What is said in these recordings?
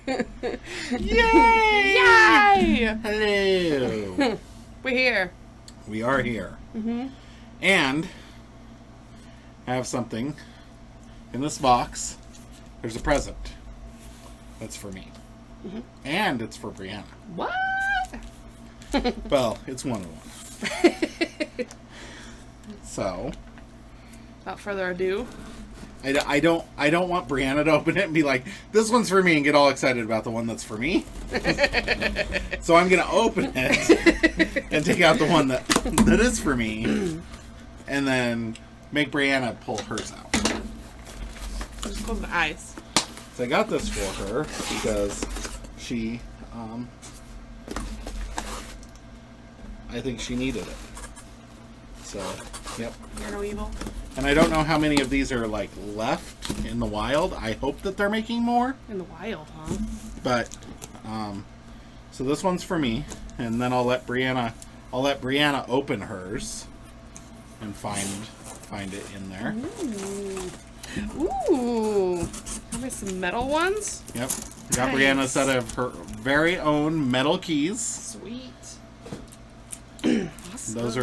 Yay! Yay! Hello. We're here. We are here. Mm-hmm. And I have something in this box. There's a present. That's for me. Mm-hmm. And it's for Brianna. What? Well, it's one of them. So, without further ado, I don't want Brianna to open it and be like, this one's for me, and get all excited about the one that's for me. So I'm gonna open it and take out the one that is for me, and then make Brianna pull hers out. just close my eyes. So I got this for her because she, I think she needed it. So, yep. You're no evil. And I don't know how many of these are, like, left in the wild. I hope that they're making more. In the wild, huh? But, so this one's for me. And then I'll let Brianna open hers and find it in there. Ooh. Have we some metal ones? Yep. Got Nice. Brianna a set of her very own metal keys. Sweet. Those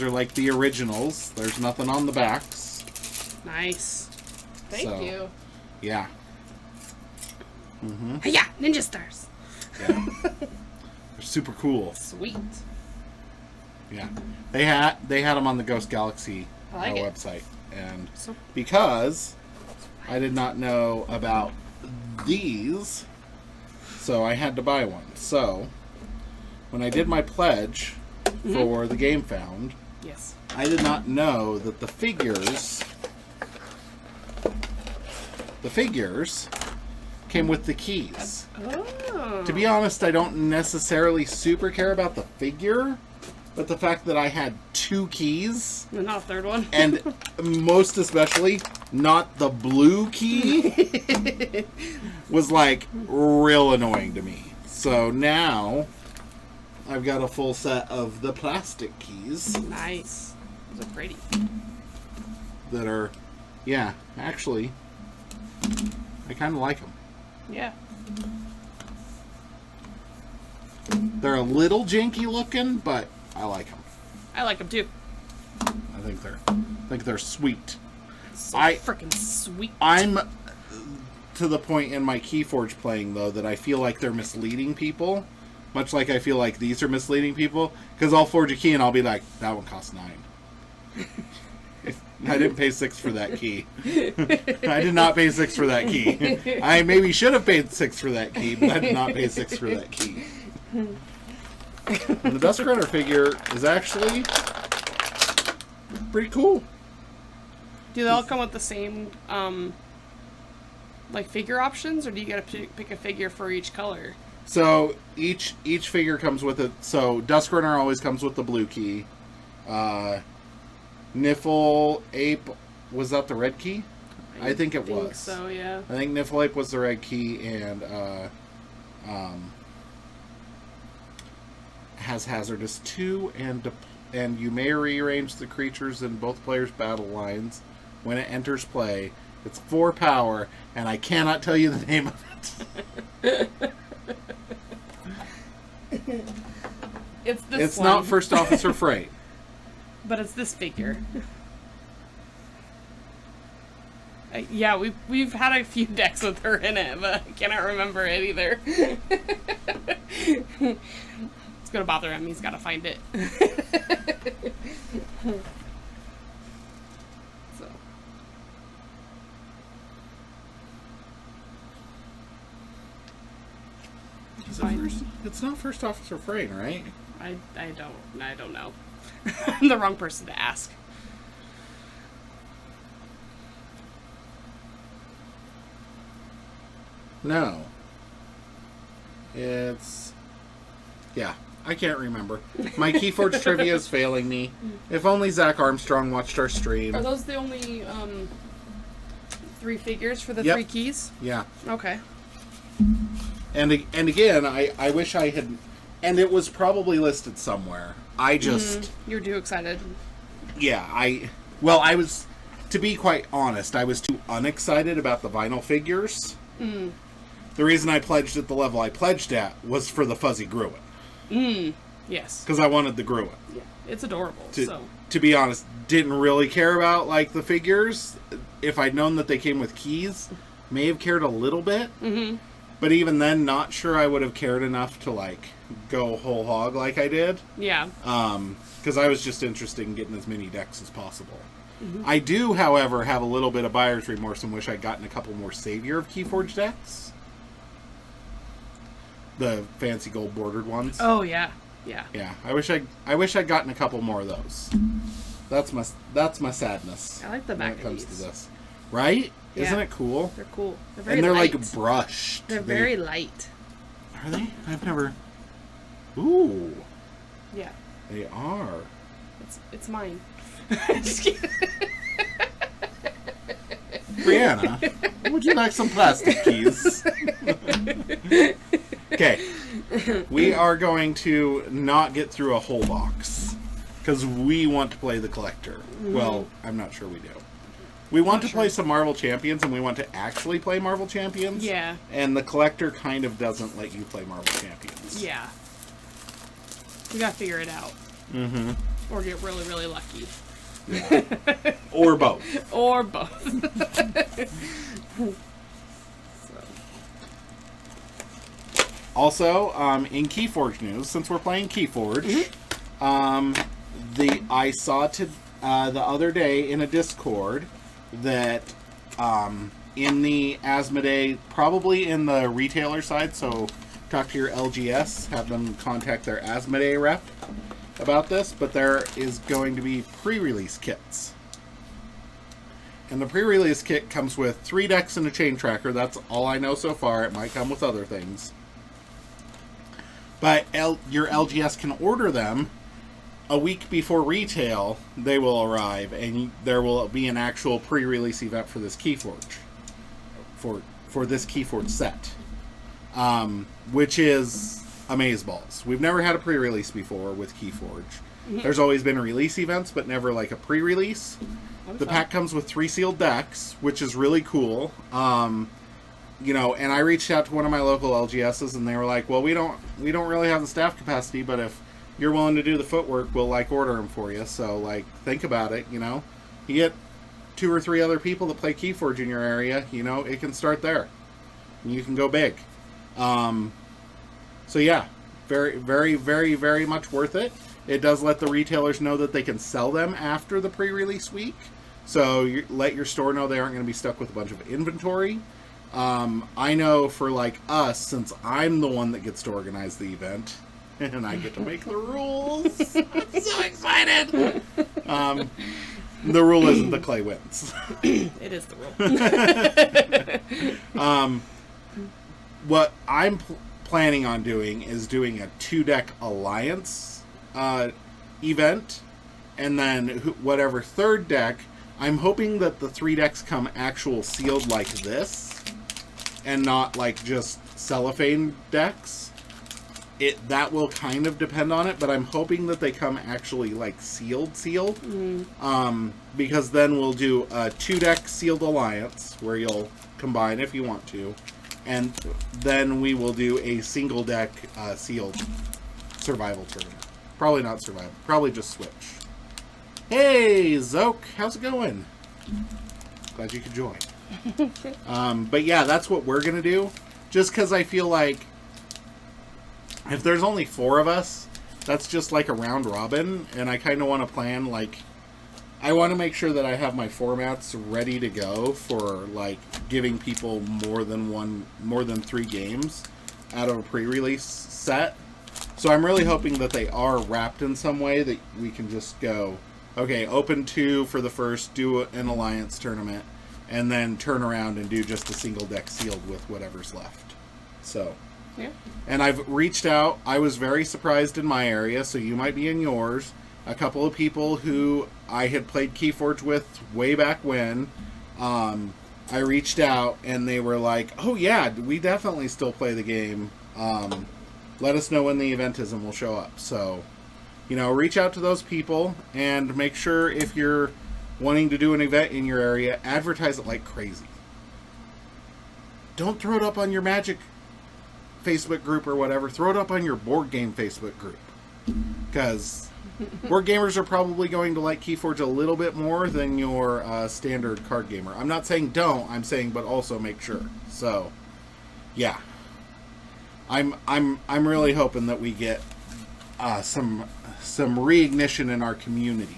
are like the originals. There's nothing on the backs. Nice. Thank you. Yeah. Mm-hmm. Hey, yeah, ninja stars. Yeah. They're super cool. Sweet. Yeah. They had them on the Ghost Galaxy I like it. website, and So because I did not know about these, so I had to buy one. So when I did my pledge for the Game Found, yes. I did not know that the figures came with the keys. Oh. To be honest, I don't necessarily super care about the figure, but the fact that I had 2 keys, And not a third one. and most especially not the blue key, was like real annoying to me. So now I've got a full set of the plastic keys Nice. Those are pretty. that are, yeah, actually, I kind of like them. Yeah. They're a little janky looking, but I like them. I like them too. I think they're sweet. So I- freaking sweet. I'm to the point in my Keyforge playing, though, that I feel like they're misleading people. Much like I feel like these are misleading people. Because I'll forge a key and I'll be like, that one costs $9. I didn't pay $6 for that key. I did not pay $6 for that key. I maybe should have paid $6 for that key, but I did not pay $6 for that key. And the Dust Runner figure is actually pretty cool. Do they all come with the same, like, figure options, or do you gotta pick a figure for each color? So each figure comes with it. So Dusk Runner always comes with the blue key. Niffle Ape, was that the red key? I think it was. So yeah. I think Niffle Ape was the red key, and has Hazardous 2, and you may rearrange the creatures in both players' battle lines when it enters play. It's 4 power, and I cannot tell you the name of it. It's this It's one. not First Officer Freight. But it's this figure. Yeah, we've had a few decks with her in it, but I cannot remember it either. It's gonna bother him. He's gotta find it. So. It's not First Officer Freight, right? I don't know. I'm the wrong person to ask. No. It's... Yeah, I can't remember. My Keyforge trivia is failing me. If only Zach Armstrong watched our stream. Are those the only 3 figures for the Yep. 3 keys? Yeah. Okay. And again, I wish I had... And it was probably listed somewhere. I just... You're too excited. Yeah, I was... To be quite honest, I was too unexcited about the vinyl figures. the reason I pledged at the level I pledged at was for the fuzzy Gruin. Yes. Because I wanted the Gruin. Yeah. It's adorable. To be honest, didn't really care about like the figures. If I'd known that they came with keys, may have cared a little bit. Mm-hmm. But even then, not sure I would have cared enough to like go whole hog like I did. Yeah. Because I was just interested in getting as many decks as possible. Mm-hmm. I do, however, have a little bit of buyer's remorse and wish I'd gotten a couple more Savior of Keyforge decks. The fancy gold bordered ones. Oh yeah. Yeah. Yeah. I wish I'd gotten a couple more of those. That's my sadness. I like the back when it comes of these. to this. Right? Yeah. Isn't it cool? They're cool. They're very and they're light. like brushed. They're very light. Are they? I've never. Ooh. Yeah. They are. It's mine. Just kidding. Brianna, would you like some plastic keys? Okay. We are going to not get through a whole box. Because we want to play the collector. Mm-hmm. Well, I'm not sure we do. We want to play some Marvel Champions, and we want to actually play Marvel Champions. Yeah. And the collector kind of doesn't let you play Marvel Champions. Yeah. We gotta figure it out. Mm-hmm. Or get really, really lucky. Yeah. Or both. Or both. Also, in Keyforge news, since we're playing Keyforge, I saw the other day in a Discord that in the Asmodee, probably in the retailer side, so talk to your LGS, have them contact their Asmodee rep about this, but there is going to be pre-release kits. And the pre-release kit comes with 3 decks and a chain tracker. That's all I know so far. It might come with other things. But your LGS can order them a week before retail. They will arrive, and there will be an actual pre-release event for this Keyforge, for this Keyforge set, which is amazeballs. We've never had a pre-release before with Keyforge. Mm-hmm. There's always been release events, but never like a pre-release. The pack comes with 3 sealed decks, which is really cool. You know, and I reached out to one of my local LGSs, and they were like, "Well, we don't really have the staff capacity, but if you're willing to do the footwork, we'll like order them for you." So like, think about it. You know, you get 2 or 3 other people that play Keyforge in your area. You know, it can start there, and you can go big. So yeah, very, very, very, very much worth it. It does let the retailers know that they can sell them after the pre-release week. So you let your store know they aren't going to be stuck with a bunch of inventory. I know for like us, since I'm the one that gets to organize the event, and I get to make the rules. I'm so excited! The rule isn't the clay wins. It is the rule. What I'm planning on doing is doing a 2-deck alliance event, and then whatever 3rd deck, I'm hoping that the 3 decks come actual sealed like this, and not like just cellophane decks. That will kind of depend on it, but I'm hoping that they come actually like sealed. Mm-hmm. Because then we'll do a 2-deck sealed alliance where you'll combine if you want to, and then we will do a single deck sealed survival tournament. Probably not survival, probably just switch. Hey Zoke, how's it going? Glad you could join. But yeah, that's what we're gonna do. Just because I feel like if there's only 4 of us, that's just like a round robin, and I kind of want to plan like I want to make sure that I have my formats ready to go for like giving people more than 3 games out of a pre-release set. So I'm really hoping that they are wrapped in some way that we can just go, okay, open 2 for the first, do an alliance tournament, and then turn around and do just a single deck sealed with whatever's left. So, yeah. And I've reached out. I was very surprised in my area, so you might be in yours. A couple of people who I had played Keyforge with way back when, I reached out and they were like, "Oh yeah, we definitely still play the game. Let us know when the event is and we'll show up." So, you know, reach out to those people and make sure if you're wanting to do an event in your area, advertise it like crazy. don't throw it up on your Magic Facebook group or whatever. Throw it up on your board game Facebook group. Because board gamers are probably going to like Keyforge a little bit more than your standard card gamer. I'm not saying don't. I'm saying, but also make sure. So, yeah. I'm really hoping that we get some reignition in our community.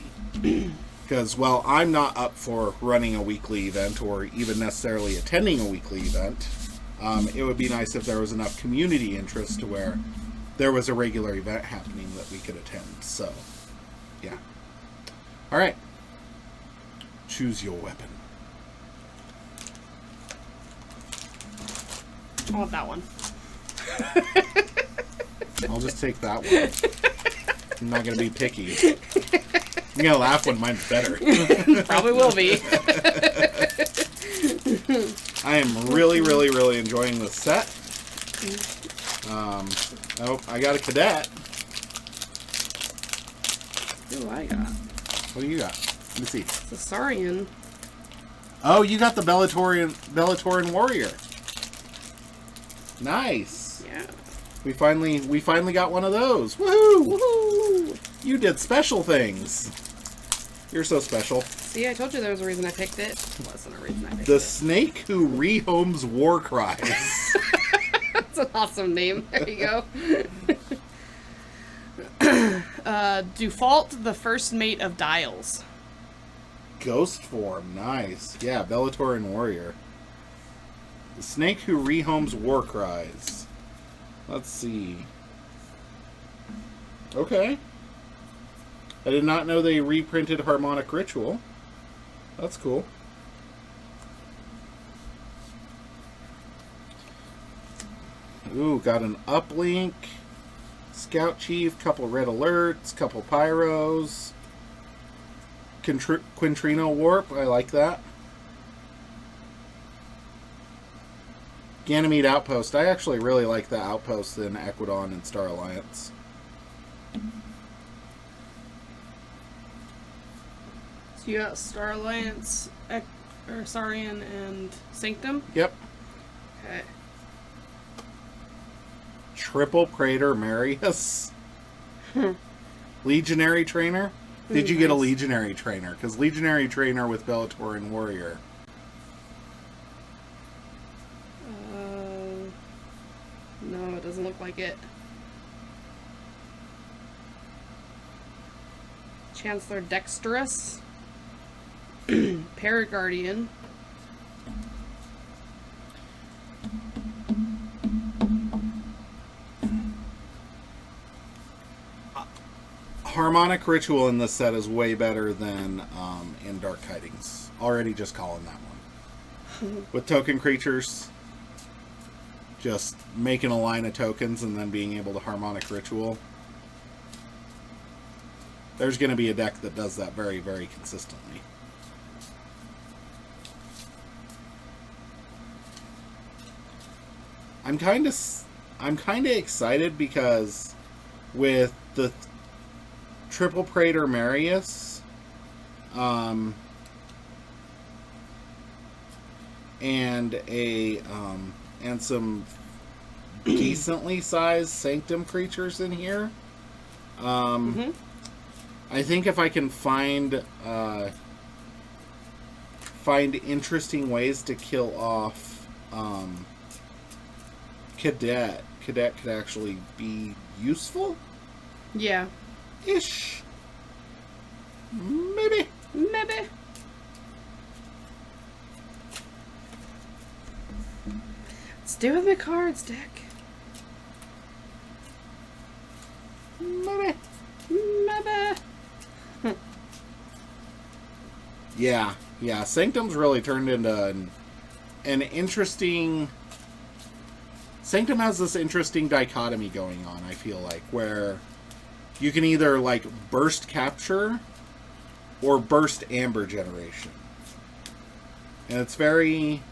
Because, well, I'm not up for running a weekly event or even necessarily attending a weekly event. It would be nice if there was enough community interest to where there was a regular event happening that we could attend. So, yeah. All right. Choose your weapon. I want that one. I'll just take that one. I'm not going to be picky. I'm going to laugh when mine's better. Probably will be. I am really, really, really enjoying this set. Oh, I got a cadet. What do I got? What do you got? Let me see. It's a Saurian. Oh, you got the Bellatorian Warrior. Nice. Yeah. We finally got one of those. Woohoo! Woohoo! You did special things. You're so special. See, I told you there was a reason I picked it. It wasn't a reason I picked The it. snake who rehomes war cries. That's an awesome name. There you go. Default, the first mate of Dials. Ghost form, nice. Yeah, Bellatorian Warrior. The snake who rehomes war cries. Let's see. Okay. I did not know they reprinted Harmonic Ritual. That's cool. Ooh, got an uplink. Scout Chief, couple red alerts, couple pyros. Quintrino Warp, I like that. Ganymede Outpost. I actually really like the Outpost in Equidon and Star Alliance. So you got Star Alliance, Saurian, and Sanctum? Yep. Okay. Triple Praetor Marius. Legionary Trainer. Did you get a Legionary Trainer? Because Legionary Trainer with Bellatorian Warrior. No, it doesn't look like it. Chancellor Dexterous. Paraguardian. Harmonic Ritual in this set is way better than in Dark Tidings. Already just calling that one. With token creatures, just making a line of tokens and then being able to Harmonic Ritual. There's going to be a deck that does that very, very consistently. I'm kind of excited because with the Triple Praetor Marius, and some decently sized Sanctum creatures in here. I think if I can find interesting ways to kill off Cadet could actually be useful. Yeah. Ish. Maybe. Stay with my cards, Dick. Maybe. Yeah. Sanctum's really turned into an interesting... Sanctum has this interesting dichotomy going on, I feel like, where you can either, like, burst capture or burst amber generation. And it's very...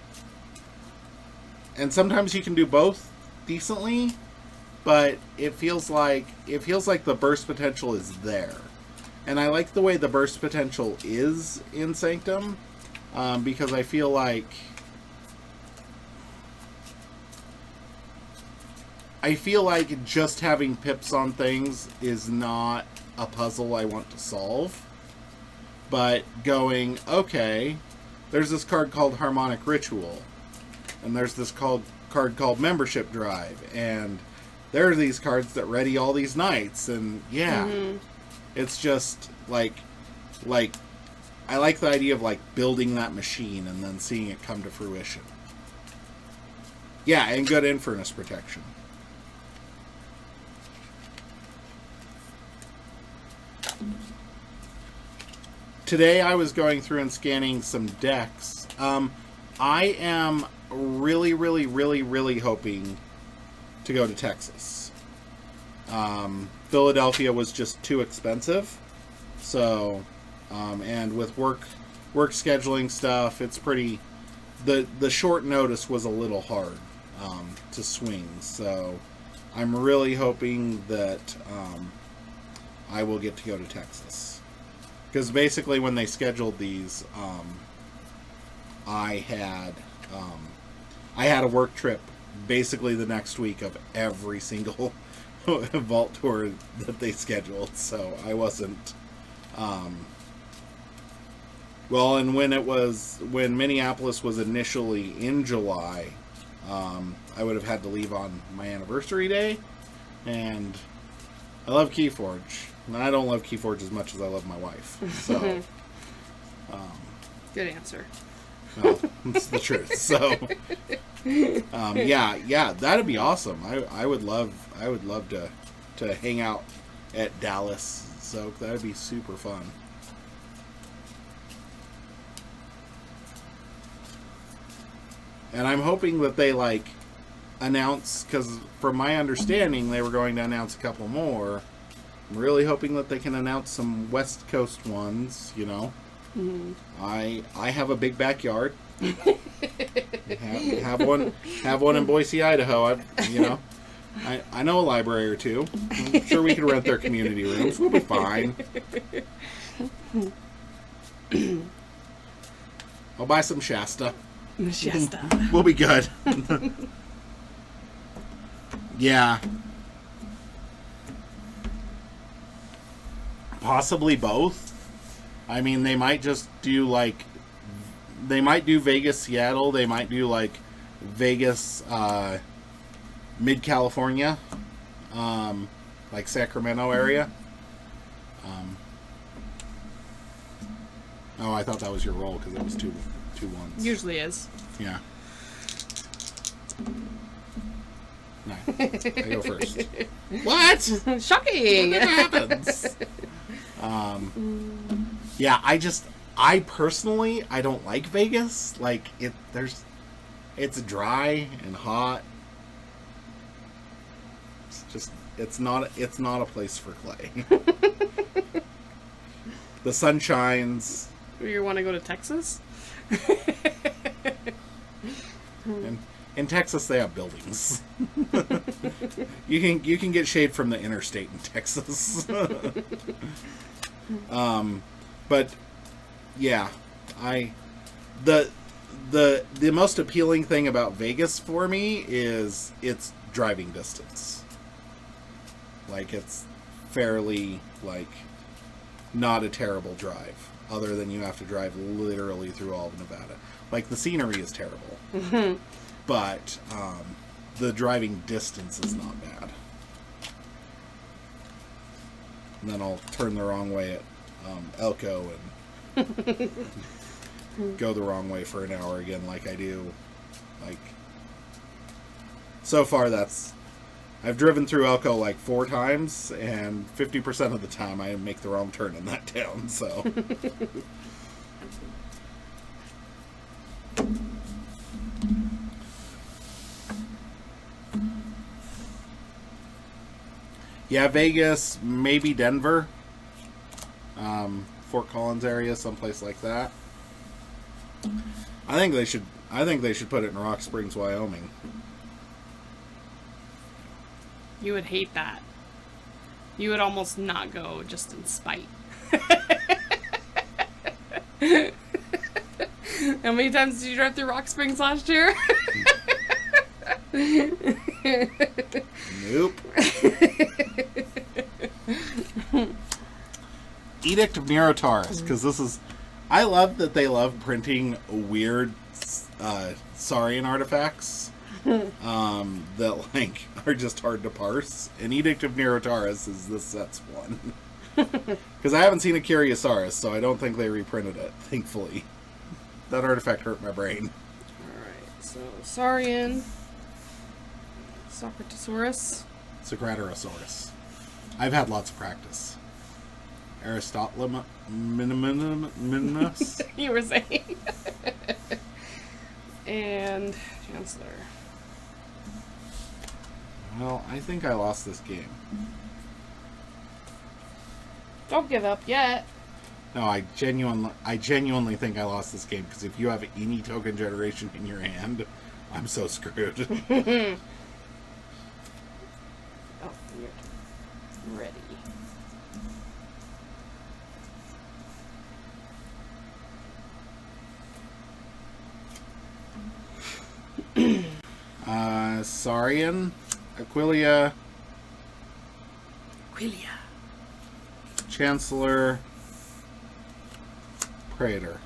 And sometimes you can do both decently, but it feels like the burst potential is there. And I like the way the burst potential is in Sanctum, because I feel like I feel like just having pips on things is not a puzzle I want to solve. But going, okay, there's this card called Harmonic Ritual, and there's this card called Membership Drive, and there are these cards that ready all these nights, and it's just like I like the idea of like building that machine and then seeing it come to fruition. Yeah, and good Infernus protection. Today I was going through and scanning some decks. I am really, really, really, really hoping to go to Texas. Philadelphia was just too expensive. So, and with work scheduling stuff, it's pretty... The short notice was a little hard to swing. So, I'm really hoping that I will get to go to Texas. Because basically when they scheduled these, I had a work trip basically the next week of every single vault tour that they scheduled, so I wasn't well, and when Minneapolis was initially in July, I would have had to leave on my anniversary day, and I love Keyforge, and I don't love Keyforge as much as I love my wife, so good answer. Well, it's the truth. So, yeah, that'd be awesome. I would love to hang out at Dallas. So that'd be super fun. And I'm hoping that they like announce, because from my understanding, they were going to announce a couple more. I'm really hoping that they can announce some West Coast ones. You know. Mm-hmm. I have a big backyard. have one in Boise, Idaho. I know a library or two. I'm sure we can rent their community rooms. We'll be fine. I'll buy some Shasta. Shasta. We'll be good. Yeah. Possibly both. I mean, they might just do Vegas, Seattle. They might do like Vegas, mid-California, like Sacramento area. Oh, I thought that was your roll because it was two ones. Usually is. Yeah. No, I go first. What? Shocking! What happens? Yeah, I personally, I don't like Vegas. Like, it's dry and hot. It's not a place for Clay. The sun shines. You want to go to Texas? In Texas, they have buildings. You can get shade from the interstate in Texas. But yeah, the most appealing thing about Vegas for me is its driving distance. Like, it's fairly, like, not a terrible drive, other than you have to drive literally through all of Nevada. Like, the scenery is terrible, but the driving distance is not bad. And then I'll turn the wrong way at Elko and go the wrong way for an hour again, like I do. Like, so far I've driven through Elko like 4 times, and 50% of the time I make the wrong turn in that town, so. Yeah, Vegas, maybe Denver. Fort Collins area, someplace like that. I think they should put it in Rock Springs, Wyoming. You would hate that. You would almost not go just in spite. How many times did you drive through Rock Springs last year? Nope. Edict of Neurotaurus, because this is... I love that they love printing weird Saurian artifacts that, like, are just hard to parse. And Edict of Neurotaurus is this set's one. Because I haven't seen a Curiosaurus, so I don't think they reprinted it, thankfully. That artifact hurt my brain. Alright, so Saurian, Socratosaurus, Socratosaurus. I've had lots of practice. Aristotelis. you were saying. And Chancellor. Well, I think I lost this game. Don't give up yet. No, I genuinely think I lost this game, because if you have any token generation in your hand, I'm so screwed. Oh, you're ready. Saurian, Aquilia, Chancellor, Praetor.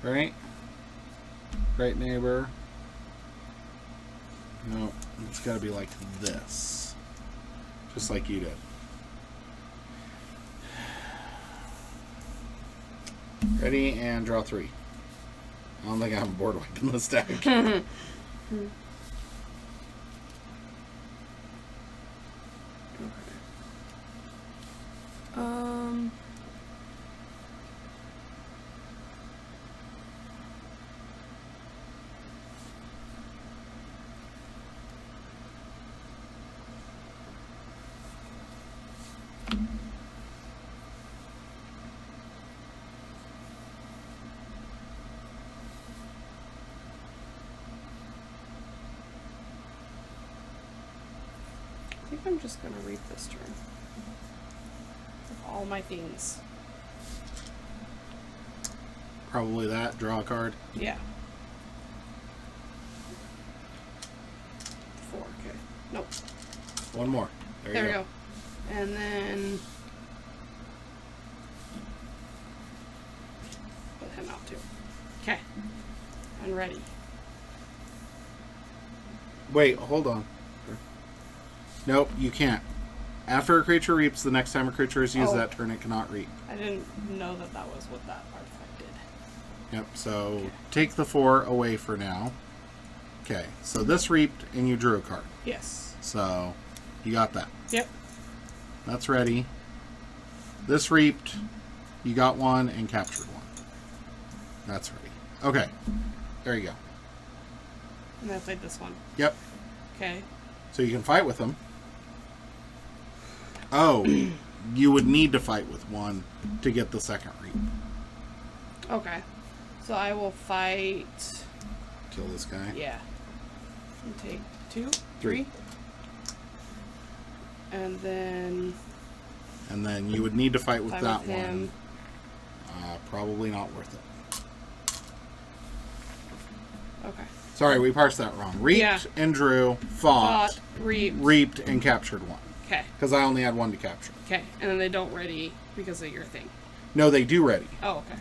Right? Right, neighbor. No, it's gotta be like this. Just like you did. Ready, and draw 3. I don't think I have a board wipe in this deck. I think I'm just gonna read this turn. With all my things. Probably that. Draw a card. Yeah. 4, okay. Nope. One more. There we you go. And then put him out too. Okay. I'm ready. Wait, hold on. Nope, you can't. After a creature reaps, the next time a creature is used that turn, it cannot reap. I didn't know that that was what that artifact did. Yep, so take the 4 away for now. Okay, so this reaped and you drew a card. Yes. So, you got that. Yep. That's ready. This reaped, you got 1 and captured 1. That's ready. Okay, there you go. And I played this one. Yep. Okay. So you can fight with them. Oh, you would need to fight with 1 to get the second reap. Okay. So I will fight. Kill this guy. Yeah. And take 2, 3. And then. And then you would need to fight with fight that with him. one. Probably not worth it. Okay. Sorry, we parsed that wrong. Reaped and drew, fought, reaped, and captured 1. Okay. Because I only had 1 to capture. Okay. And then they don't ready because of your thing. No, they do ready. Oh, okay.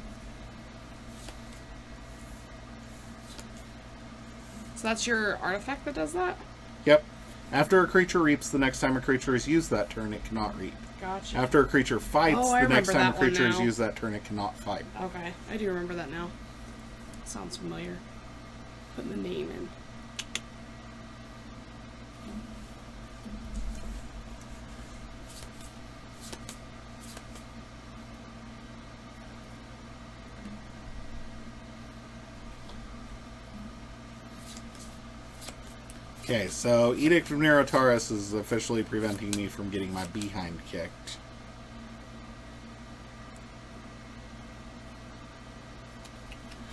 So that's your artifact that does that? Yep. After a creature reaps, the next time a creature is used that turn, it cannot reap. Gotcha. After a creature fights, the next time a that one creature is now. used that turn, it cannot fight. Okay. I do remember that now. Sounds familiar. Putting the name in. Okay, so Edict of Neurotaurus is officially preventing me from getting my behind kicked.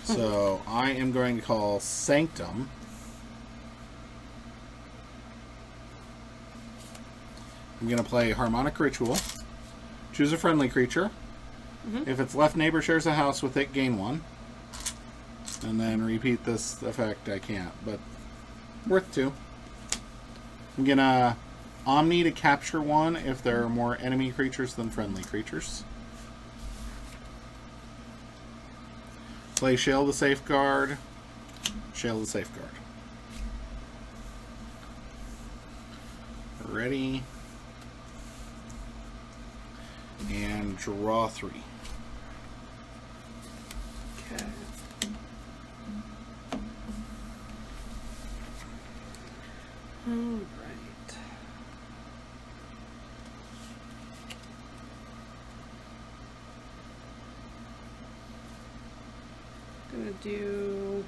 So I am going to call Sanctum. I'm going to play Harmonic Ritual. Choose a friendly creature. If its left neighbor shares a house with it, gain 1. And then repeat this effect. I can't, but Worth 2. I'm gonna Omni to capture 1 if there are more enemy creatures than friendly creatures. Play Shale the Safeguard. Shale the Safeguard. Ready. And draw 3. Okay. All right. Gonna do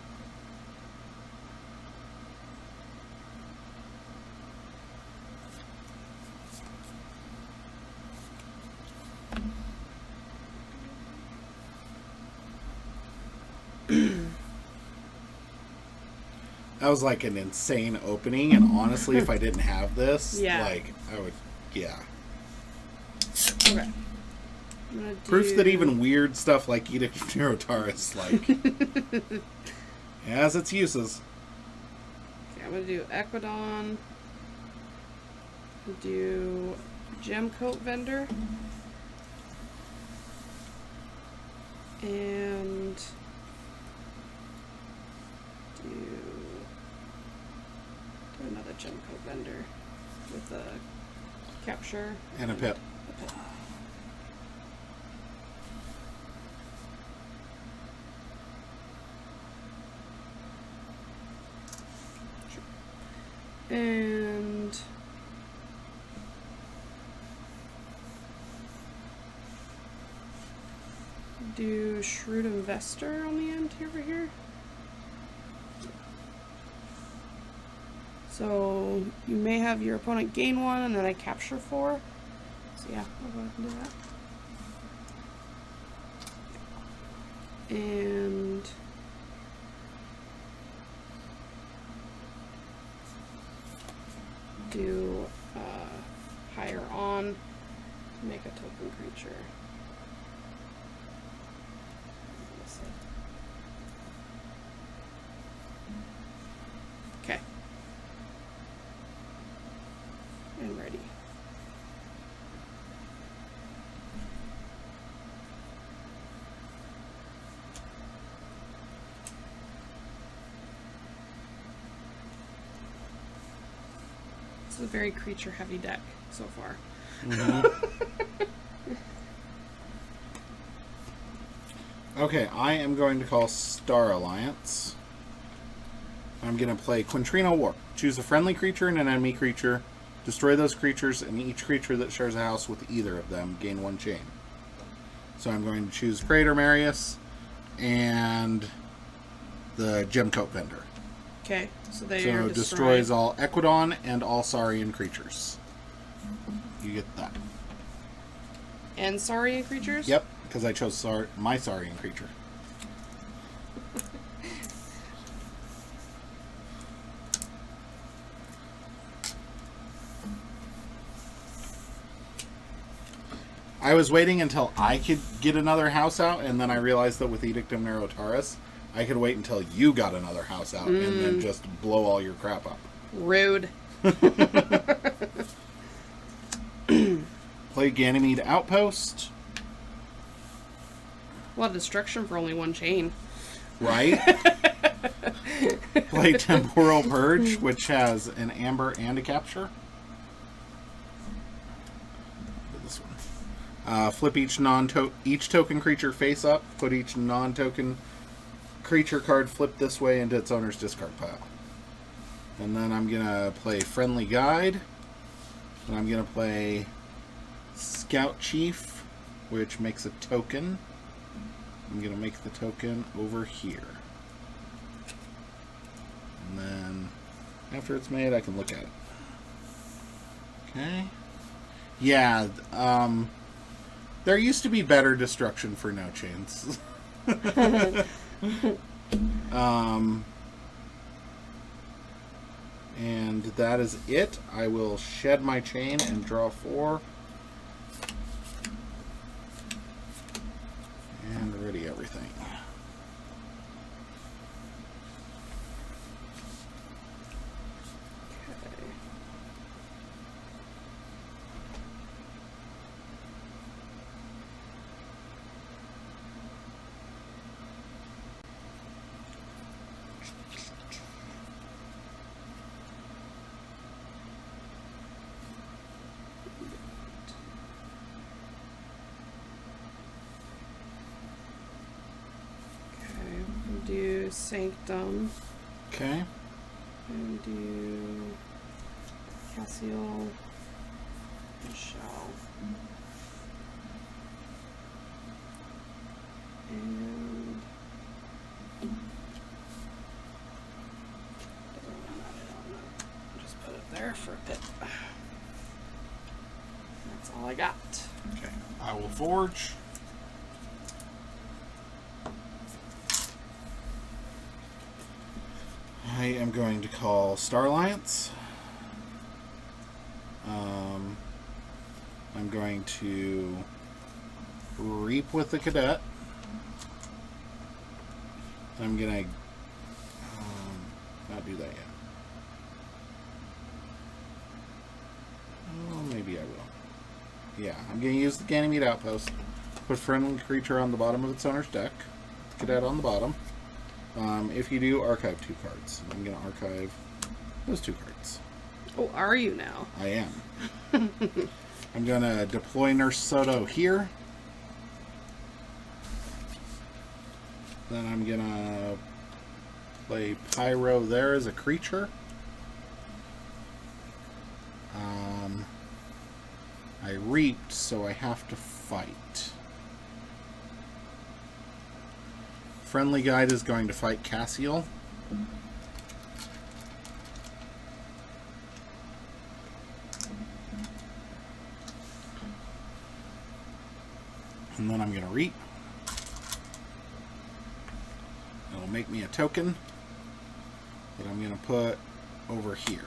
That was like an insane opening, and honestly, if I didn't have this, Yeah. like, I would, yeah. okay. I'm gonna Proof that do- even weird stuff like Edict of Neurotaurus, like, has its uses. Okay, I'm gonna do Equidon. Do Gem Coat Vendor. And do another Gem Coat Vendor with a capture. And a pip. And do Shrewd Investor on the end over here. So you may have your opponent gain 1 and then I capture 4. So yeah, I'll go ahead and do that. And do higher on, make a token creature. Okay. And ready. This is a very creature heavy deck so far. Okay, I am going to call Star Alliance. I'm going to play Quintrino War. Choose a friendly creature and an enemy creature. Destroy those creatures, and each creature that shares a house with either of them gain 1 chain. So I'm going to choose Crater Marius and the Gemcoat Vendor. Okay, so they So are destroys all Equidon and all Saurian creatures. You get that. And Saurian creatures? Yep, because I chose my Saurian creature. I was waiting until I could get another house out, and then I realized that with Edict of Neurotaurus, I could wait until you got another house out and then just blow all your crap up. Rude. Play Ganymede Outpost. A lot of destruction for only 1 chain. Right? Play Temporal Purge, which has an amber and a capture. This one. Flip each token creature face up. Put each non-token creature card flipped this way into its owner's discard pile. And then I'm gonna play Friendly Guide. And I'm gonna play Scout Chief, which makes a token. I'm gonna make the token over here. And then after it's made, I can look at it. Okay. Yeah, there used to be better destruction for no chains. And that is it. I will shed my chain and draw 4. And ready everything. Sanctum. Okay. And do Cassiel, Michelle. And just put it there for a bit. That's all I got. Okay. I will forge. I am going to call Star Alliance. I'm going to reap with the cadet. I'm gonna not do that yet. Oh, maybe I will. Yeah, I'm gonna use the Ganymede Outpost. Put friendly creature on the bottom of its owner's deck. Cadet on the bottom. If you do, archive 2 cards. I'm gonna archive those 2 cards. Oh, are you now? I am. I'm gonna deploy Nurse Soto here. Then I'm gonna play Pyro there as a creature. I reaped, so I have to fight. Friendly Guide is going to fight Cassiel. And then I'm going to reap. It'll make me a token that I'm going to put over here.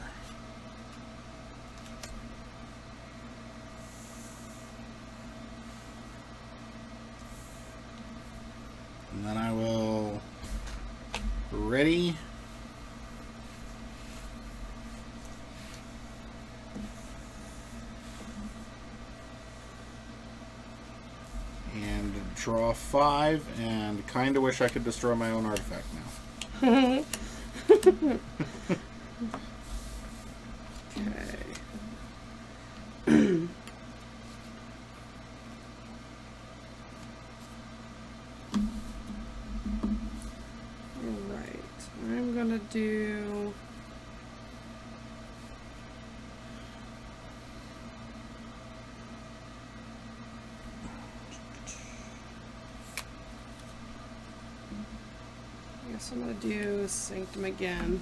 And then I will ready. And draw 5, and kind of wish I could destroy my own artifact now. Okay. Alright, I'm gonna do... I guess I'm gonna do Sanctum again.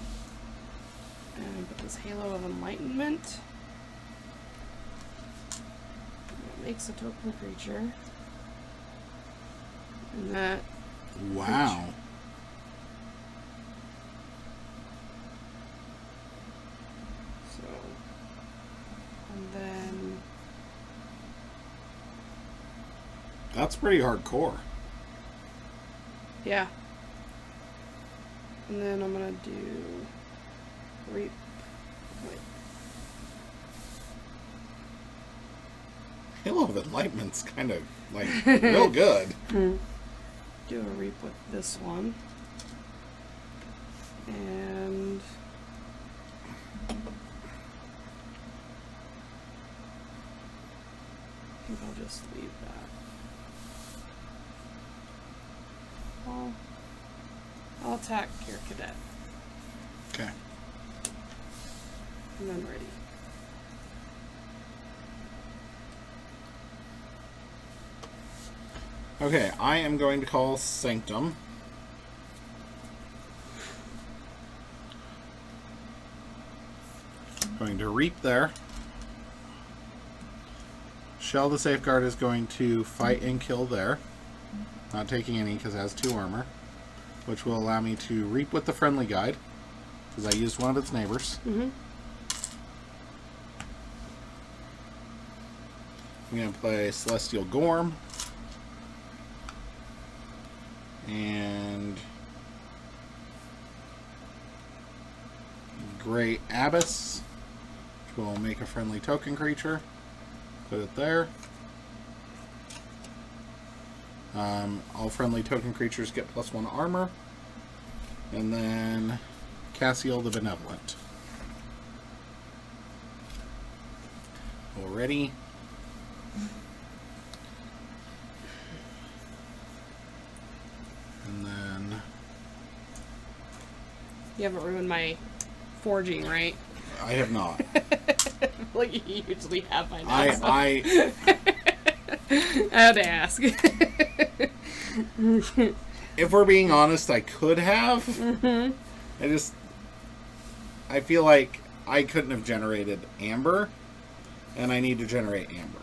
And put this Halo of Enlightenment. That makes a token creature. And that... Wow. So... And then... That's pretty hardcore. Yeah. And then I'm gonna do... Reap... Wait. Halo of Enlightenment's kind of, like, real good. Do a reap with this one. And... I think I'll just leave that. I'll attack your cadet. Okay. And then ready. Okay, I am going to call Sanctum. Going to reap there. Shell the Safeguard is going to fight and kill there. Not taking any because it has 2 armor. Which will allow me to reap with the Friendly Guide. Because I used one of its neighbors. Mm-hmm. I'm going to play Celestial Gorm. And Grey Abyss, which will make a friendly token creature. Put it there. All friendly token creatures get +1 armor. And then Cassiel the Benevolent. Already. And then You haven't ruined my forging, right? I have not. Like you usually have by now. I had to ask. if we're being honest, I could have. Mm-hmm. I feel like I couldn't have generated amber, and I need to generate amber.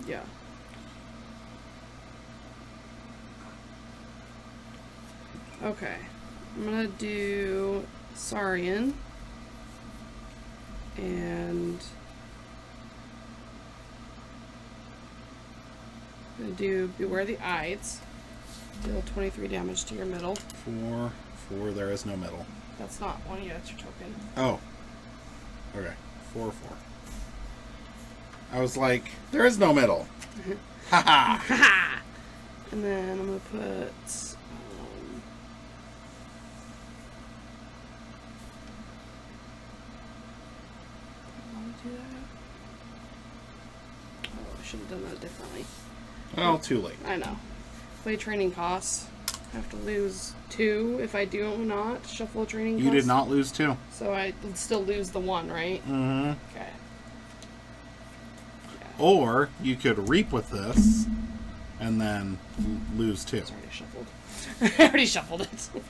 Yeah. Okay. I'm gonna do Saurian. And I'm gonna do Beware the Ides. Deal 23 damage to your middle. 4, there is no middle. That's not one, yeah, that's your token. Oh. Okay. 4. I was like, there is no middle. Haha. Haha! And then I'm gonna put do that? Oh, I should have done that differently. Well, too late. I know. Play training costs. I have to lose 2 if I do not shuffle a training cost. You did not lose 2. So I would still lose the 1, right? Mm-hmm. Okay. Yeah. Or you could reap with this and then lose 2. It's already shuffled. I already shuffled it. So.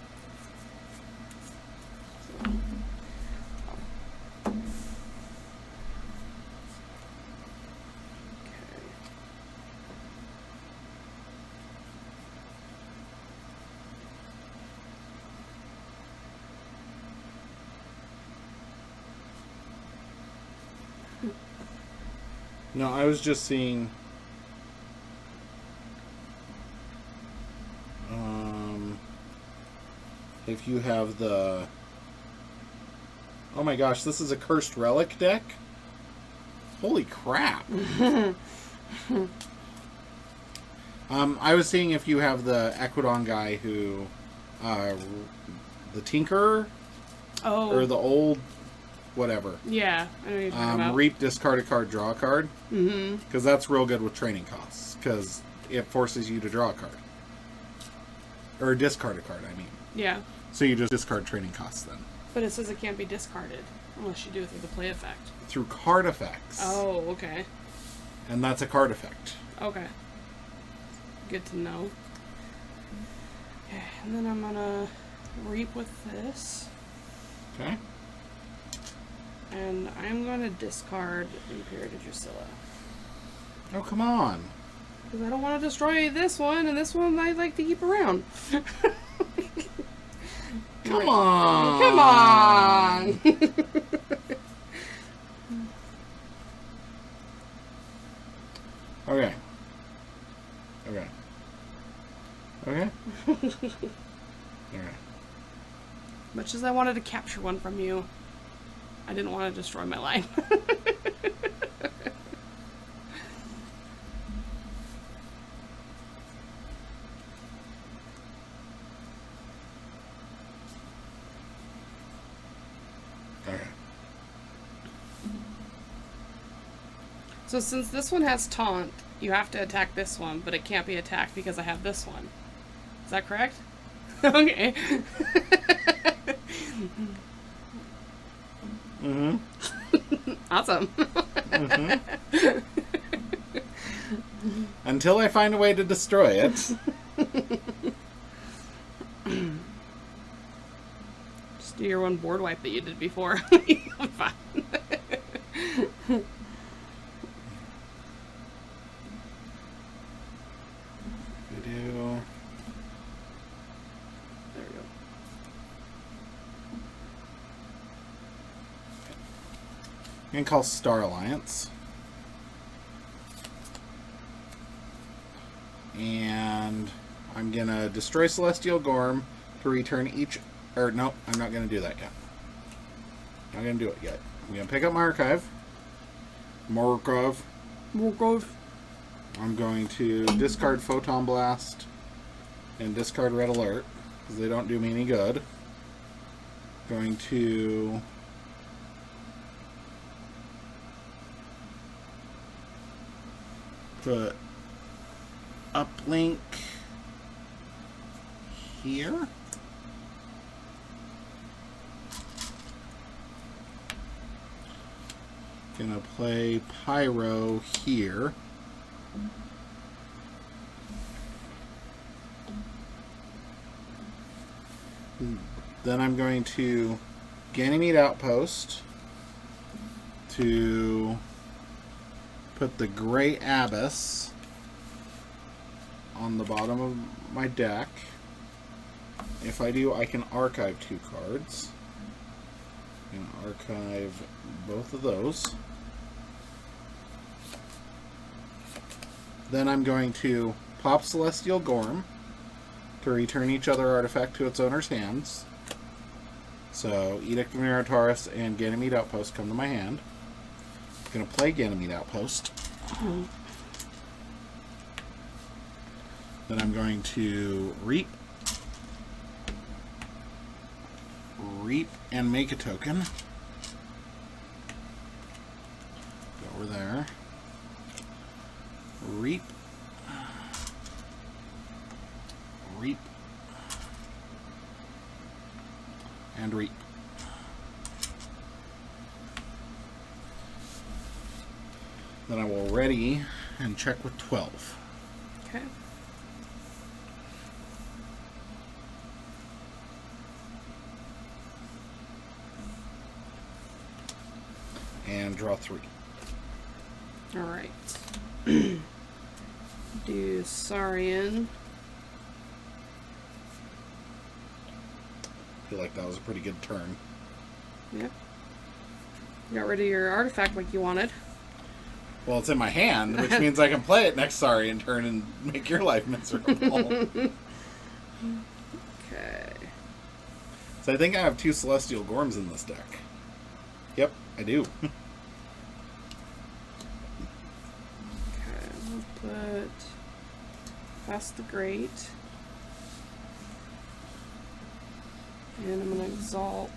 No, I was just seeing. If you have the. Oh my gosh, this is a cursed relic deck? Holy crap. I was seeing if you have the Equidon guy who. The Tinkerer? Oh. Or the old. Whatever. Yeah, I know what you're talking about. Reap, discard a card, draw a card. Mm-hmm. Because that's real good with training costs. Because it forces you to draw a card. Or discard a card, I mean. Yeah. So you just discard training costs then. But it says it can't be discarded. Unless you do it through the play effect. Through card effects. Oh, okay. And that's a card effect. Okay. Good to know. Okay, and then I'm gonna reap with this. Okay. And I'm gonna discard Imperator Drusilla. Oh, come on. Because I don't want to destroy this one, and this one I like to keep around. Come on. Come on. Okay. Okay. Okay. Okay. Much as I wanted to capture one from you, I didn't want to destroy my line. Okay. So since this one has taunt, you have to attack this one, but it can't be attacked because I have this one. Is that correct? Okay. Mm-hmm. Awesome. Mm-hmm. Until I find a way to destroy it. Just do your one board wipe that you did before. I'm fine. We do. There we go. I'm gonna call Star Alliance. And I'm gonna destroy Celestial Gorm to return each. Or no, I'm not gonna do that yet. Not gonna do it yet. I'm gonna pick up my archive. Morkov. I'm going to discard Photon Blast and discard Red Alert because they don't do me any good. Going to put Uplink here. Gonna play Pyro here. Then I'm going to Ganymede Outpost to put the Gray Abyss on the bottom of my deck. If I do, I can archive 2 cards. I'm going to archive both of those. Then I'm going to pop Celestial Gorm to return each other artifact to its owner's hands. So Edict of Minotaurus and Ganymede Outpost come to my hand. I'm going to play Ganymede Outpost. Then I'm going to Reap. Reap and make a token. Go over there. Reap. Reap. And reap. Then I will ready and check with 12. Okay. And draw 3. Alright. Do Saurian. I feel like that was a pretty good turn. Yep. Got rid of your artifact like you wanted. Well, it's in my hand, which means I can play it next Saurian turn and make your life miserable. Okay. So I think I have 2 Celestial Gorms in this deck. Yep, I do. Okay, we'll put Fast the Great. And I'm going to Exalt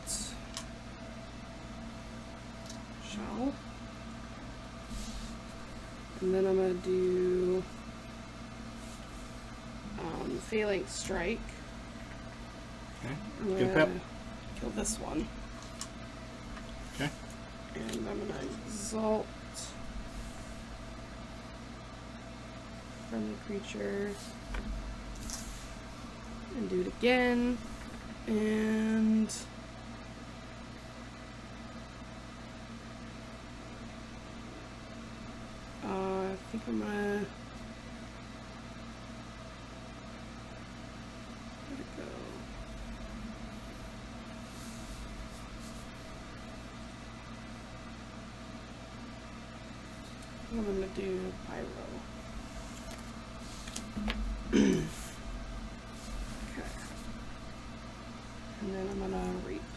Shell. And then I'm going to do Phalanx Strike. Okay, I'm good gonna pep. kill this one. Okay. And I'm going to Exalt friendly creature. And do it again. And I think I'm gonna where'd it go? I'm gonna do Pyro. Okay. And then I'm gonna reap.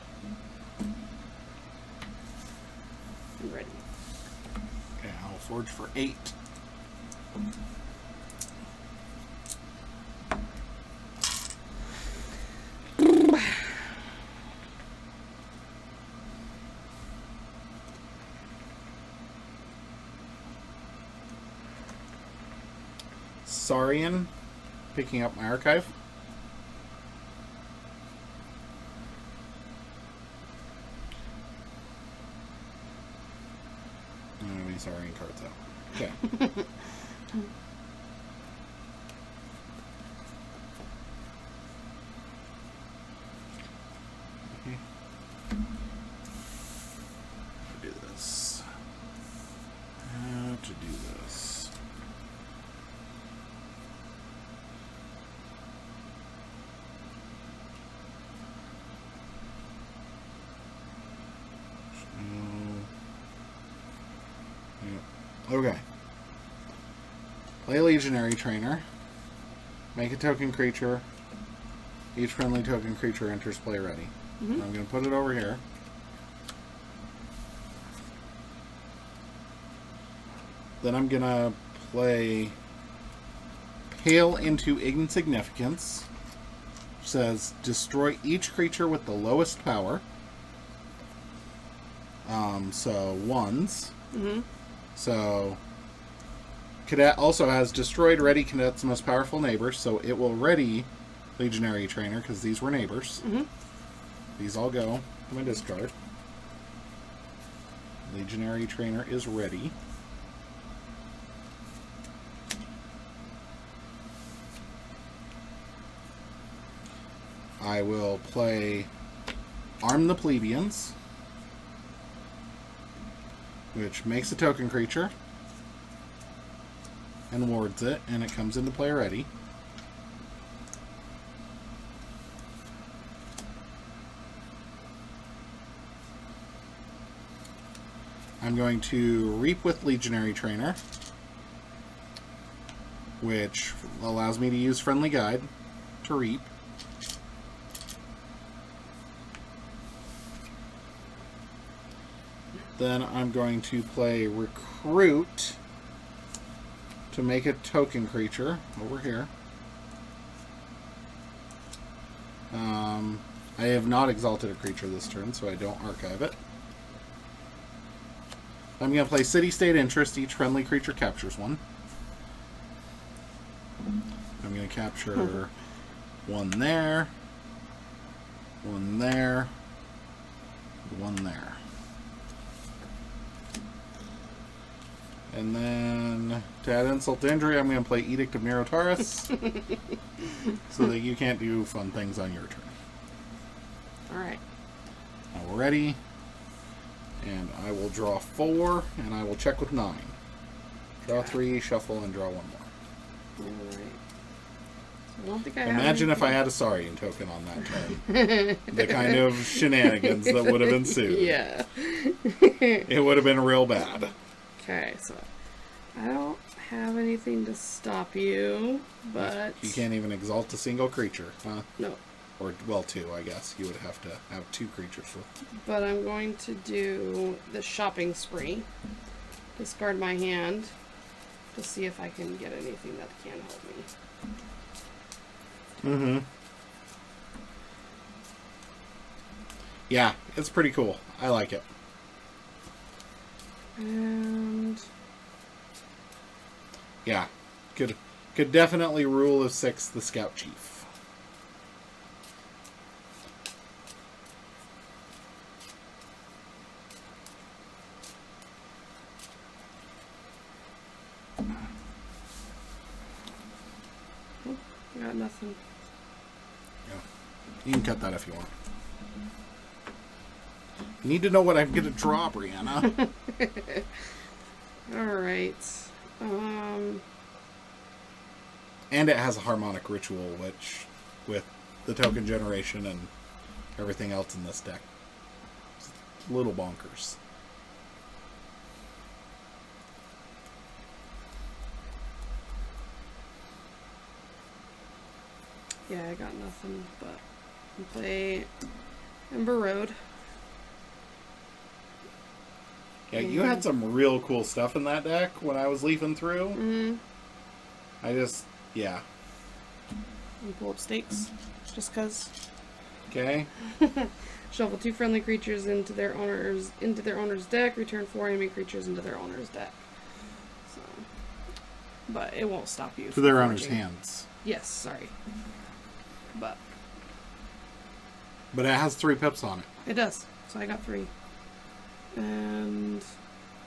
And ready. Okay, I'll forge for 8. Saurian, picking up my archive. I don't have any Saurian cards out. Okay. Do this. How to do this? Okay. Play Legionary Trainer. Make a token creature. Each friendly token creature enters play ready. Mm-hmm. I'm going to put it over here. Then I'm going to play Pale into Insignificance. Which says destroy each creature with the lowest power. So ones. Mm-hmm. So Cadet also has destroyed ready Cadet's most powerful neighbors, so it will ready Legionary Trainer because these were neighbors. Mm-hmm. These all go to my discard. Legionary Trainer is ready. I will play Arm the Plebeians, which makes a token creature and wards it, and it comes into play ready. I'm going to Reap with Legionary Trainer, which allows me to use Friendly Guide to reap. Then I'm going to play Recruit to make a token creature over here. I have not exalted a creature this turn, so I don't archive it. I'm going to play City State Interest. Each friendly creature captures one. I'm going to capture one there, one there, one there. And then, to add insult to injury, I'm going to play Edict of Minotaurus so that you can't do fun things on your turn. Alright. Now we're ready. And I will draw 4, and I will check with 9. Draw 3, shuffle, and draw 1 more. Alright. So I don't think I Imagine if I had a Saurian token on that turn. The kind of shenanigans that would have ensued. Yeah. It would have been real bad. Okay, so I don't have anything to stop you, but... You can't even exalt a single creature, huh? No. Or, well, 2, I guess. You would have to have 2 creatures with. But I'm going to do the shopping spree. Discard my hand to see if I can get anything that can help me. Mm-hmm. Yeah, it's pretty cool. I like it. And... Yeah. Could definitely rule of 6 the Scout Chief. Got nothing. Yeah. You can cut that if you want. You need to know what I'm going to draw, Brianna. Alright. And it has a harmonic ritual, which, with the token generation and everything else in this deck, it's a little bonkers. Yeah, I got nothing, but I'll play Ember Road. Yeah, you had some real cool stuff in that deck when I was leafing through. Mm-hmm. Yeah. And pull up stakes, just cause. Okay. Shuffle 2 friendly creatures into their owner's deck. Return 4 enemy creatures into their owner's deck. So, but it won't stop you. To from their owner's forging. hands. Yes, sorry. But it has 3 pips on it. it does. So I got 3.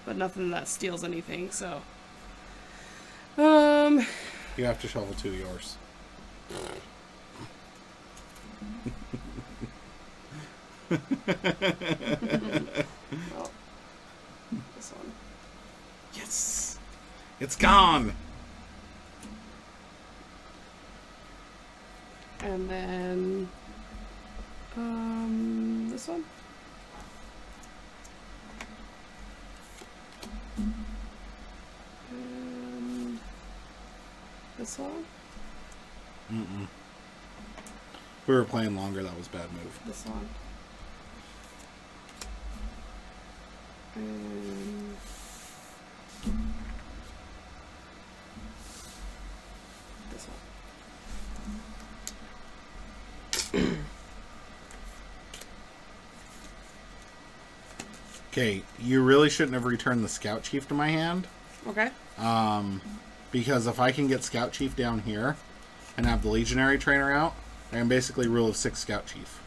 But nothing that steals anything, so. You have to shuffle 2 of yours. Oh, this one. Yes! It's gone! And then, this one. And this one. Mm-mm. If we were playing longer, that was a bad move. This one. And this one. Okay, you really shouldn't have returned the Scout Chief to my hand. Okay. Because if I can get Scout Chief down here and have the Legionary Trainer out, I can basically rule of 6 Scout Chief.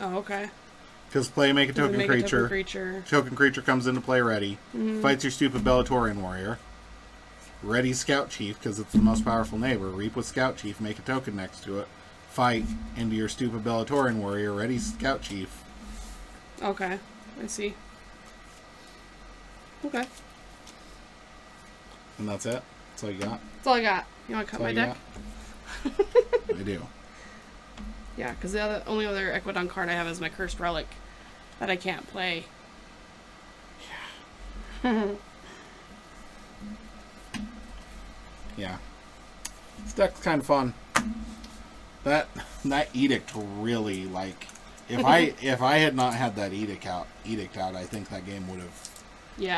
Oh, okay. Because play make a token Make creature. A token creature. Token creature comes into play ready. Fights your stupid Bellatorian warrior. Ready Scout Chief, because it's the most powerful neighbor. Reap with Scout Chief, make a token next to it. Fight into your stupid Bellatorian warrior. Ready Scout Chief. Okay, I see. Okay. And that's it? That's all you got? That's all I got. You want to cut my deck? I do. Yeah, because the only other Equidon card I have is my Cursed Relic that I can't play. Yeah. This deck's kind of fun. That edict really, like, if I had not had that edict out, I think that game would have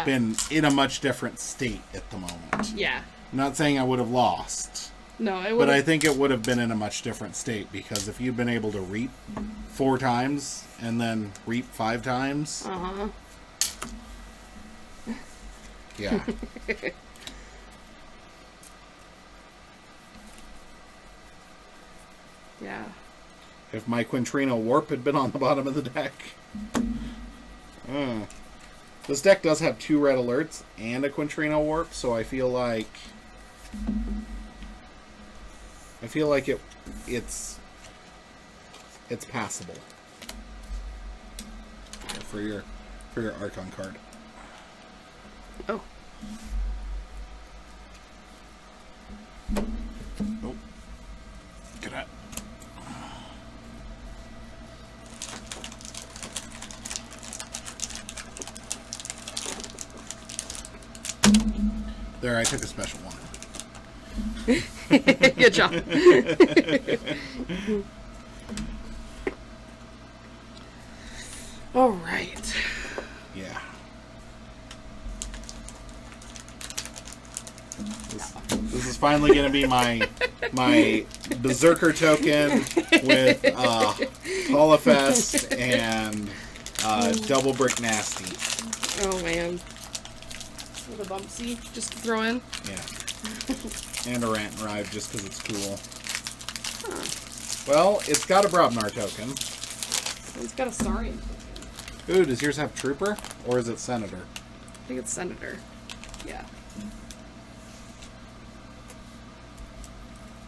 been in a much different state at the moment. Yeah. I'm not saying I would have lost. No, it would. But I think it would have been in a much different state, because if you've been able to reap 4 times and then reap 5 times. Uh-huh. Yeah. Yeah. If my Quintrino Warp had been on the bottom of the deck. This deck does have 2 red alerts and a Quintrino Warp, so I feel like it's passable. For your Archon card. Oh. Oh. Get it. There, I took a special one. Good job. All right. Yeah. This is finally going to be my Berserker token with Holophest and Double Brick Nasty. Oh man. With a bumpsy just to throw in. Yeah. And a Rant and Rive just because it's cool. Huh. Well, it's got a Brobnar token. It's got a Saurian token. Ooh, does yours have Trooper? Or is it Senator? I think it's Senator. Yeah.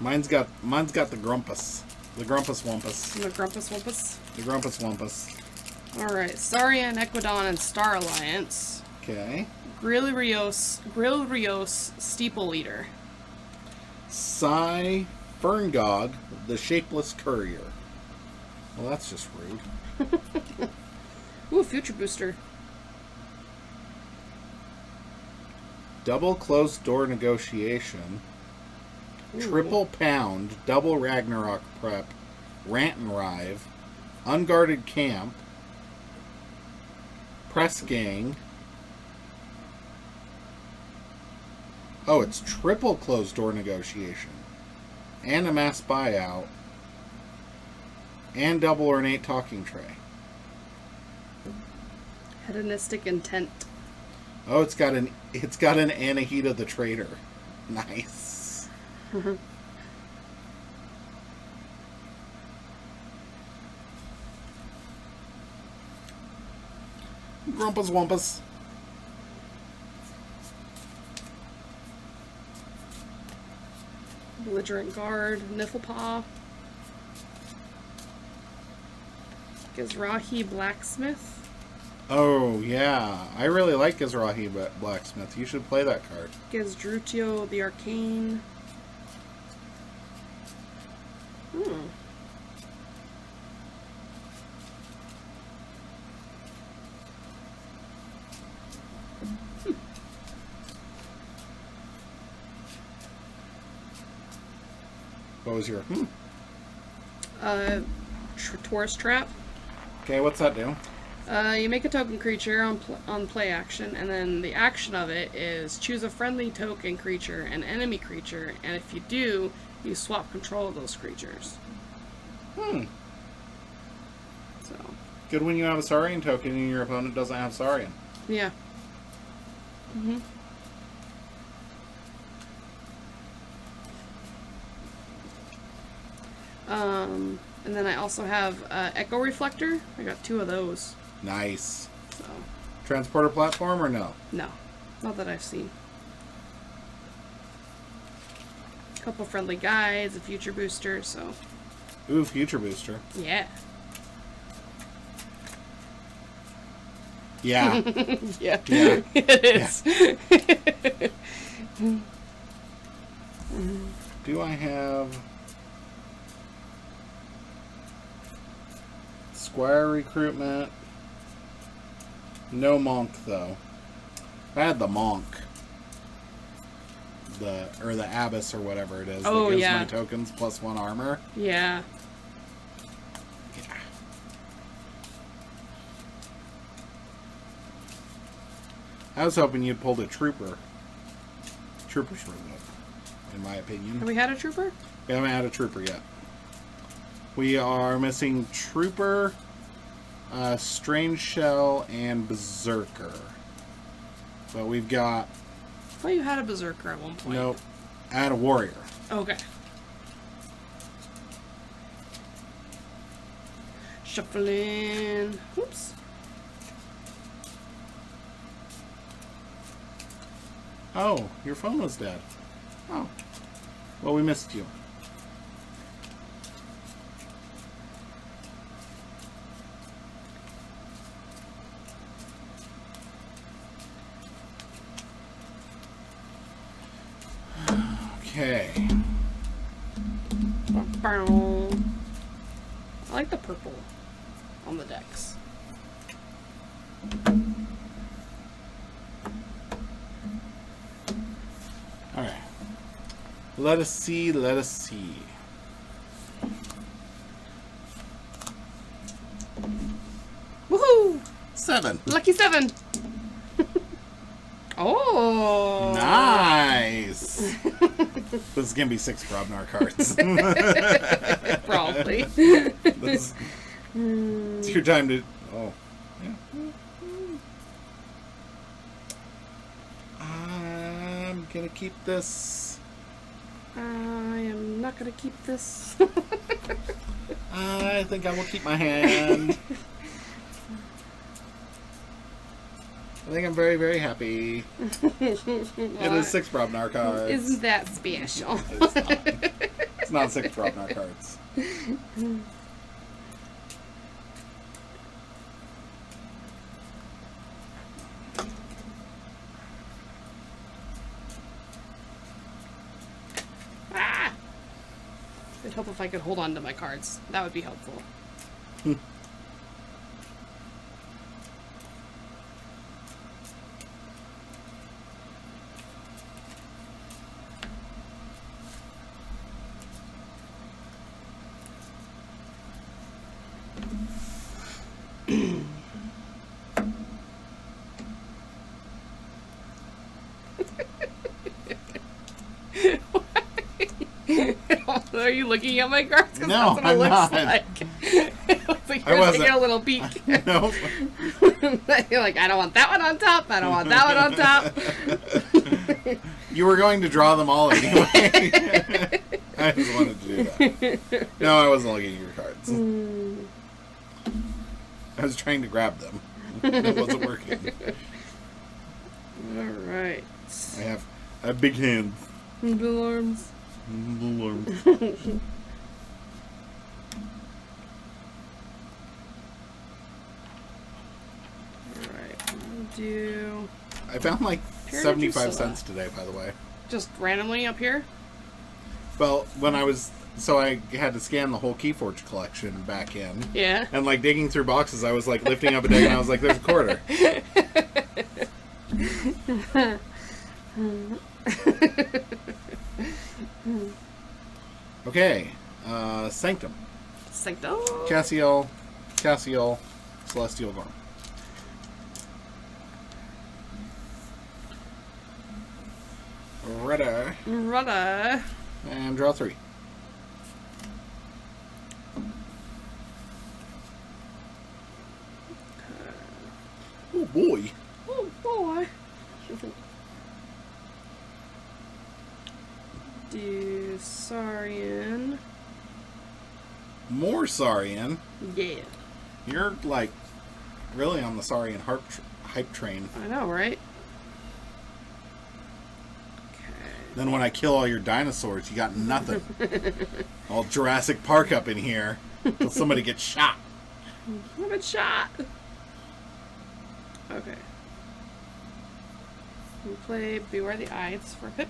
Mine's got the Grumpus. The Grumpus Wumpus. The Grumpus Wumpus. The Grumpus Wumpus. Alright. Saurian, Equidon, and Star Alliance. Okay. Grill Rios, Steeple Leader. Psy Ferngog, the Shapeless Courier. Well, that's just rude. Ooh, Future Booster. Double Closed Door Negotiation. Ooh. Triple Pound, Double Ragnarok Prep, Rant and Rive, Unguarded Camp, Press Gang. Oh, it's triple Closed Door Negotiation. And a Mass Buyout. And Double Ornate Talking Tray. Hedonistic Intent. Oh, it's got an Anahita the Trader. Nice. Grumpus Wumpus. Belligerent Guard, Nifflepaw. Gizrahi Blacksmith. Oh, yeah. I really like Gizrahi Blacksmith. You should play that card. Gizdrutio the Arcane. What was your... Taurus Trap. Okay, what's that do? You make a token creature on play action, and then the action of it is choose a friendly token creature and enemy creature, and if you do, you swap control of those creatures. So. Good when you have a Saurian token and your opponent doesn't have Saurian. Yeah. And then I also have Echo Reflector. I got 2 of those. Nice. So. Transporter platform or no? No. Not that I've seen. A couple friendly guides, a future booster, so. Ooh, future booster. Yeah. Yeah. Yeah. Yeah. It is. Yeah. Do I have Squire recruitment? No monk though. I had the monk. The abbess or whatever it is Oh, that gives yeah. my tokens +1 armor. Yeah. Yeah. I was hoping you'd pulled a trooper. Trooper's really good, in my opinion. Have we had a trooper? We haven't had a trooper yet. We are missing trooper, strange shell, and berserker. But we've got. I thought you had a berserker at one point. Nope. I had a warrior. Okay. Shuffling. Oops. Oh, your phone was dead. Oh. Well, we missed you. Okay. I like the purple on the decks. Alright. Let us see, let us see. Woohoo! 7. Lucky 7! Oh! Nice! This is going to be 6 Brobnar cards. Probably. It's your time to... Oh. Yeah. I'm going to keep this. I am not gonna keep this. I think I will keep my hand. I think I'm very, very happy. It is 6 Brobnar cards. Isn't that special? It's not. It's not 6 Brobnar cards. Ah! It'd help if I could hold on to my cards. That would be helpful. Are you looking at my cards? 'Cause No, that's what I'm it looks not. Like. It looks like you're wasn't. taking a little peek. Nope. You're like, I don't want that one on top. I don't want that one on top. You were going to draw them all anyway. I just wanted to do that. No, I wasn't looking at your cards. I was trying to grab them. It wasn't working. Alright. I have big hands. Bill arms. Little arms. Alright. I'll do. I found like Pure 75 Drusilla. cents today, by the way. Just randomly up here? Well, when I was... So I had to scan the whole Keyforge collection back in. Yeah. And like digging through boxes, I was like lifting up a deck and I was like, there's a quarter. Okay. Sanctum. Sanctum. Cassiel, Celestial Gorm. Redder. Rudda. And draw 3. Oh boy. Oh boy. Do Saurian. more Saurian. Yeah. You're, like, really on the Saurian hype train. I know, right? Then when I kill all your dinosaurs, you got nothing. All Jurassic Park up in here. Till somebody gets shot. I've been shot. Okay. We'll play Beware the Eyes for a pip.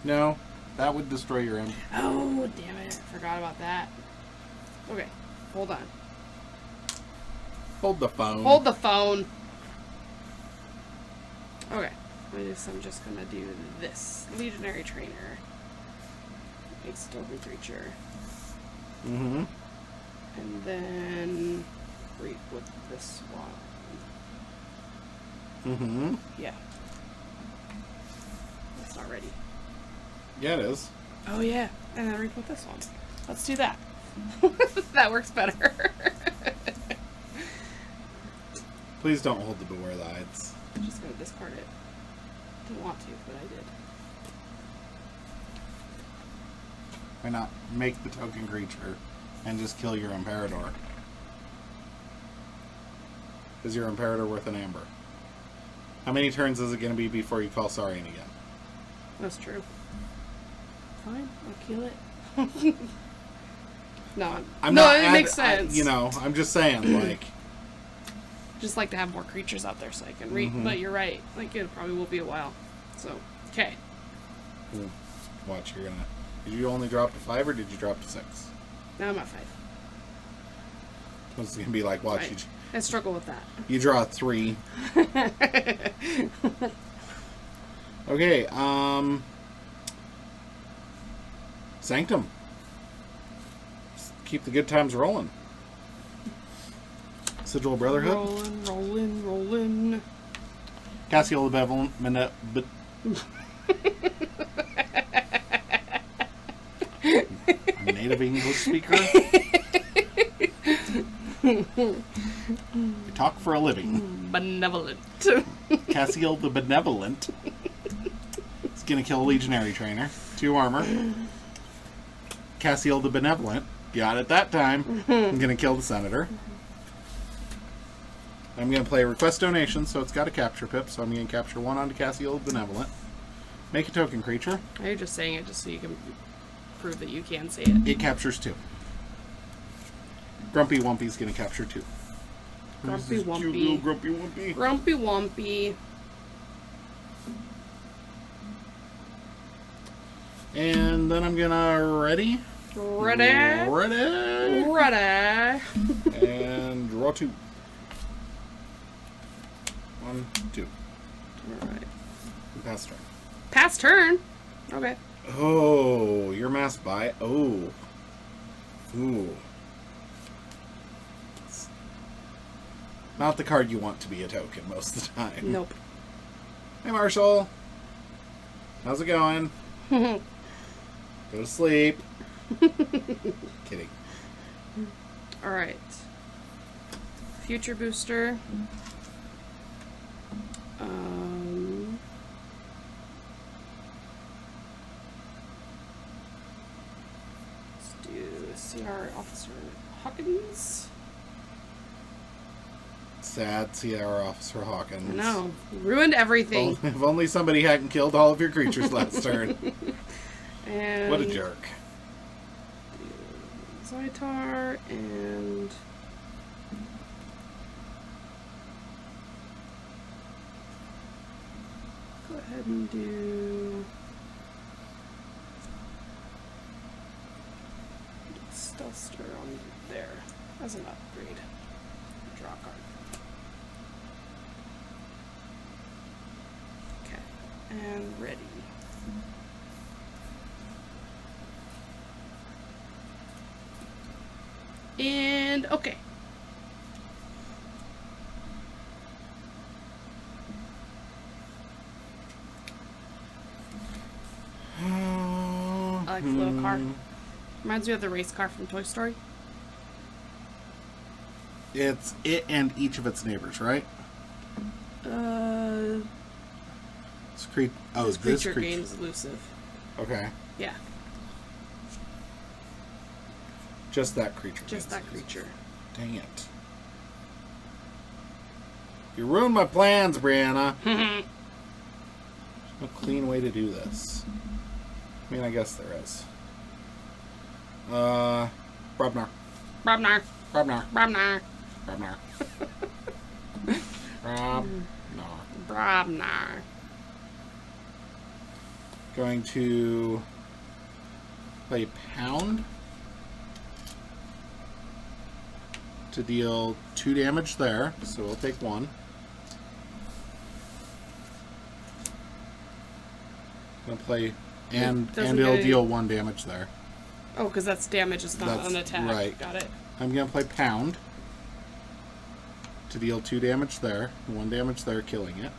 No, that would destroy your end. Oh, damn it. I forgot about that. Okay, hold on. Hold the phone. Hold the phone. Okay. I'm just gonna do this. Legionary Trainer. Makes Token Creature. Mm-hmm. And then read with this one. Mm-hmm. Yeah. It's not ready. Yeah, it is. Oh yeah. And then read with this one. Let's do that. That works better. Please don't hold the Beware the Eyes. I'm just gonna discard it. Didn't want to, but I did. Why not make the token creature and just kill your Imperator? Is your Imperator worth an amber? How many turns is it going to be before you call Saurian again? That's true. Fine, I'll kill it. No, it makes sense. I'm just saying, like... Just like to have more creatures out there so I can read. Mm-hmm. But you're right. Like, it probably will be a while. So, okay. Watch, you're gonna... Did you only drop to 5 or did you drop to 6? Now I'm at 5. What's it gonna be like? Watch, Right. I struggle with that. you draw 3. Okay, Sanctum. Just keep the good times rolling. Sigil Brotherhood. Rolling. Cassiel the Benevolent. I'm a native English speaker. I talk for a living. Benevolent. Cassiel the Benevolent is going to kill a Legionary Trainer. 2 armor. Cassiel the Benevolent, got it that time. I'm going to kill the Senator. I'm going to play Request Donation, so it's got a capture pip, so I'm going to capture 1 onto Cassiel the Benevolent. Make a token creature. Are you just saying it just so you can prove that you can say it? It captures 2. Grumpy Wumpy's going to capture 2. Grumpy Cute little Wumpy. Grumpy Wumpy. Grumpy Wumpy. And then I'm going to ready. Ready? And draw 2. 1, 2. Alright. Pass turn. Pass turn? Okay. Oh, your mass buy. Oh. Ooh. It's not the card you want to be a token most of the time. Nope. Hey, Marshall. How's it going? Go to sleep. Kidding. Alright. Future booster. Let's do CR Officer Hawkins. Sad CR Officer Hawkins. No, ruined everything. If only somebody hadn't killed all of your creatures last turn. And What a jerk. Zaitar and go ahead and do Stealthster on there as an upgrade. Draw a card. Okay, and ready. And okay. I like the little car. Reminds me of the race car from Toy Story. It's it and each of its neighbors, right? This Creature gains elusive. Okay. Yeah. Just that creature. Just that creature. Dang it. You ruined my plans, Brianna. There's no clean way to do this. I mean, I guess there is. Brobnar. Brobnar. Brobnar. Brobnar. Brobnar. Brobnar. Going to play Pound to deal 2 damage there, so we'll take 1. Gonna play and it'll deal 1 damage there. Oh, because that's damage, it's not an attack. Right. Got it. I'm gonna play Pound to deal 2 damage there, 1 damage there, killing it.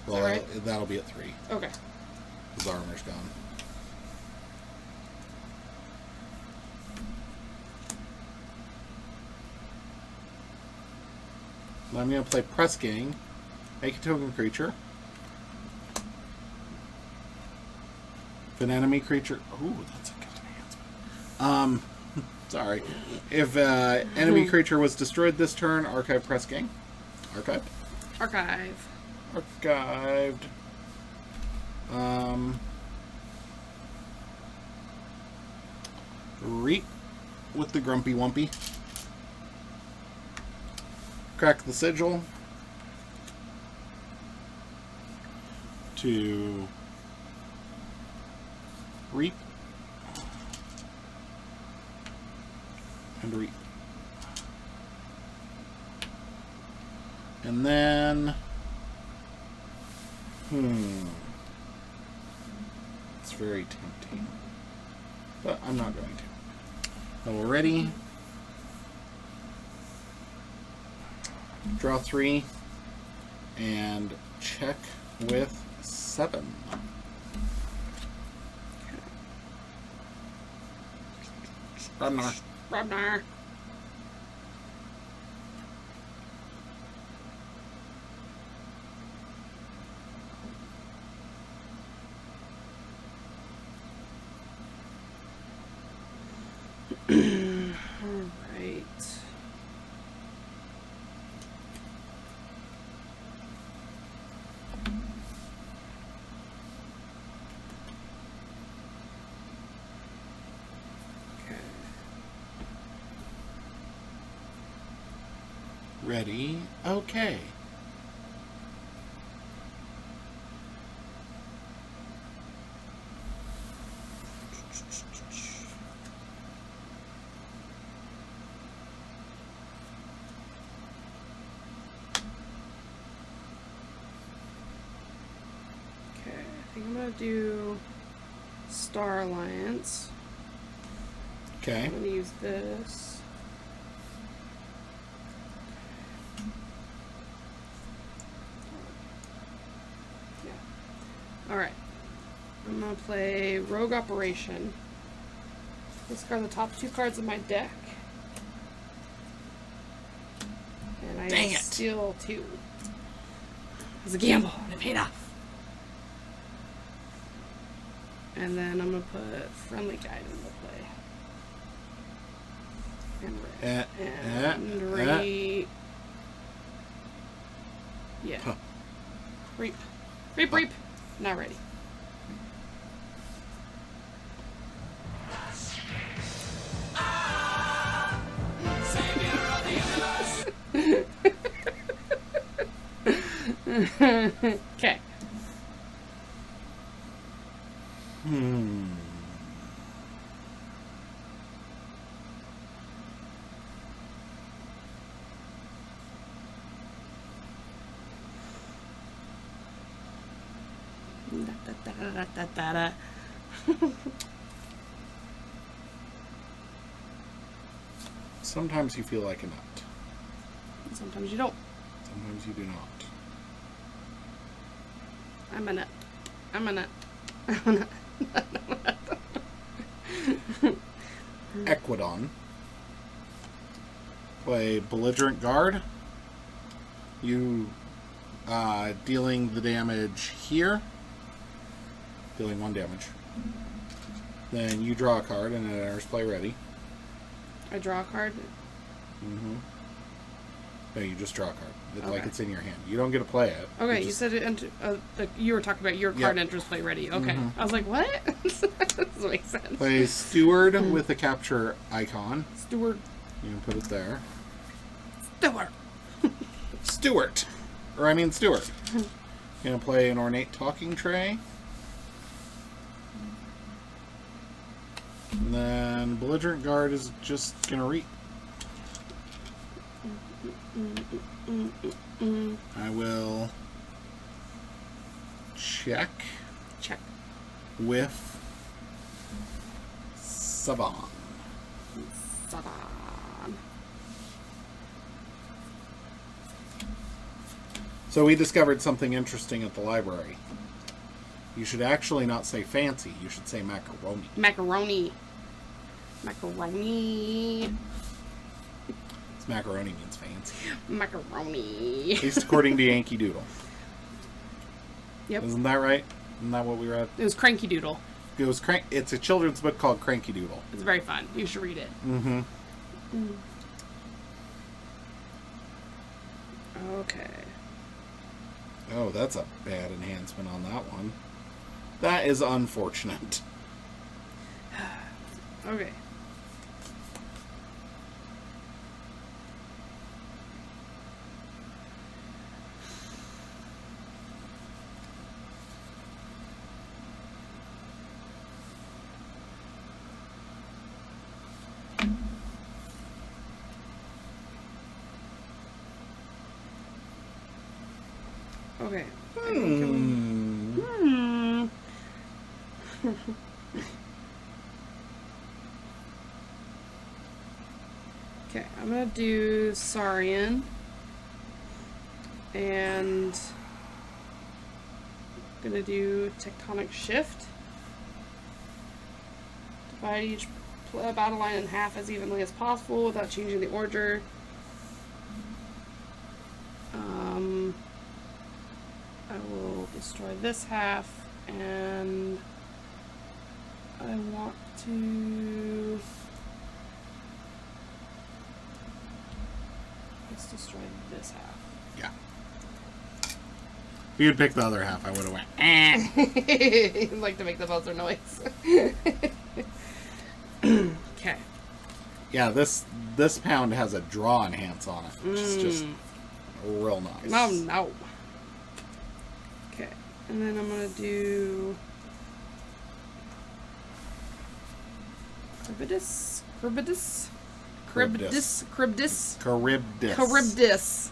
Well, right? That'll be at 3. Okay. His armor's gone. I'm going to play Press Gang, make a token creature. If an enemy creature... Ooh, that's a good enhancement. Sorry. If enemy creature was destroyed this turn, archive Press Gang. Archived? Archive. Archived. Reap with the Grumpy Wumpy. Crack the Sigil to reap and reap. And then it's very tempting, but I'm not going to. Already. Draw 3 and check with 7. Brobnar. Brobnar. All right. Ready? Okay. Okay, I think I'm gonna do Star Alliance. Okay. I'm gonna use this. Alright. I'm going to play Rogue Operation. Discard the top 2 cards of my deck. And I steal 2. It was a gamble, and it paid off. And then I'm going to put Friendly Guide into play. And reap. Yeah. Huh. Reap. Reap, reap. Not ready. Okay. Sometimes you feel like a nut. Sometimes you don't. Sometimes you do not. I'm a nut. I'm a nut. I'm a nut. Equidon. Play Belligerent Guard. You dealing the damage here. Dealing 1 damage. Then you draw a card and it enters play ready. I draw a card. Mm-hmm. No, you just draw a card. It's like Okay. it's in your hand. You don't get to play it. Okay, You you just- said it. You were talking about your card Yep. enters play ready. Okay, Mhm. I was like, what? Doesn't make sense. play Steward with the capture icon. Steward. You can put it there. Steward. Stewart. Or I mean Stewart. Gonna play an ornate talking tray. And then belligerent guard is just gonna reap. I will check Check. with Saban. Saban. So we discovered something interesting at the library. You should actually not say fancy. You should say macaroni. Macaroni. Macaroni. It's macaroni means fancy. Macaroni. At least according to Yankee Doodle. Yep. Isn't that right? Isn't that what we read? It was Cranky Doodle. It was It's a children's book called Cranky Doodle. It's very fun. You should read it. Mm-hmm. Okay. Oh, that's a bad enhancement on that one. That is unfortunate. Okay. Okay. Okay, I'm gonna do Saurian. And I'm gonna do Tectonic Shift. Divide each battle line in half as evenly as possible without changing the order. I will destroy this half, and I want to... Let's destroy this half. Yeah. If you had picked the other half, I would have went, eh. You'd like to make the buzzer noise. Okay. Yeah, this pound has a draw enhance on it, which is just real nice. Oh no. Okay, and then I'm gonna do Charybdis.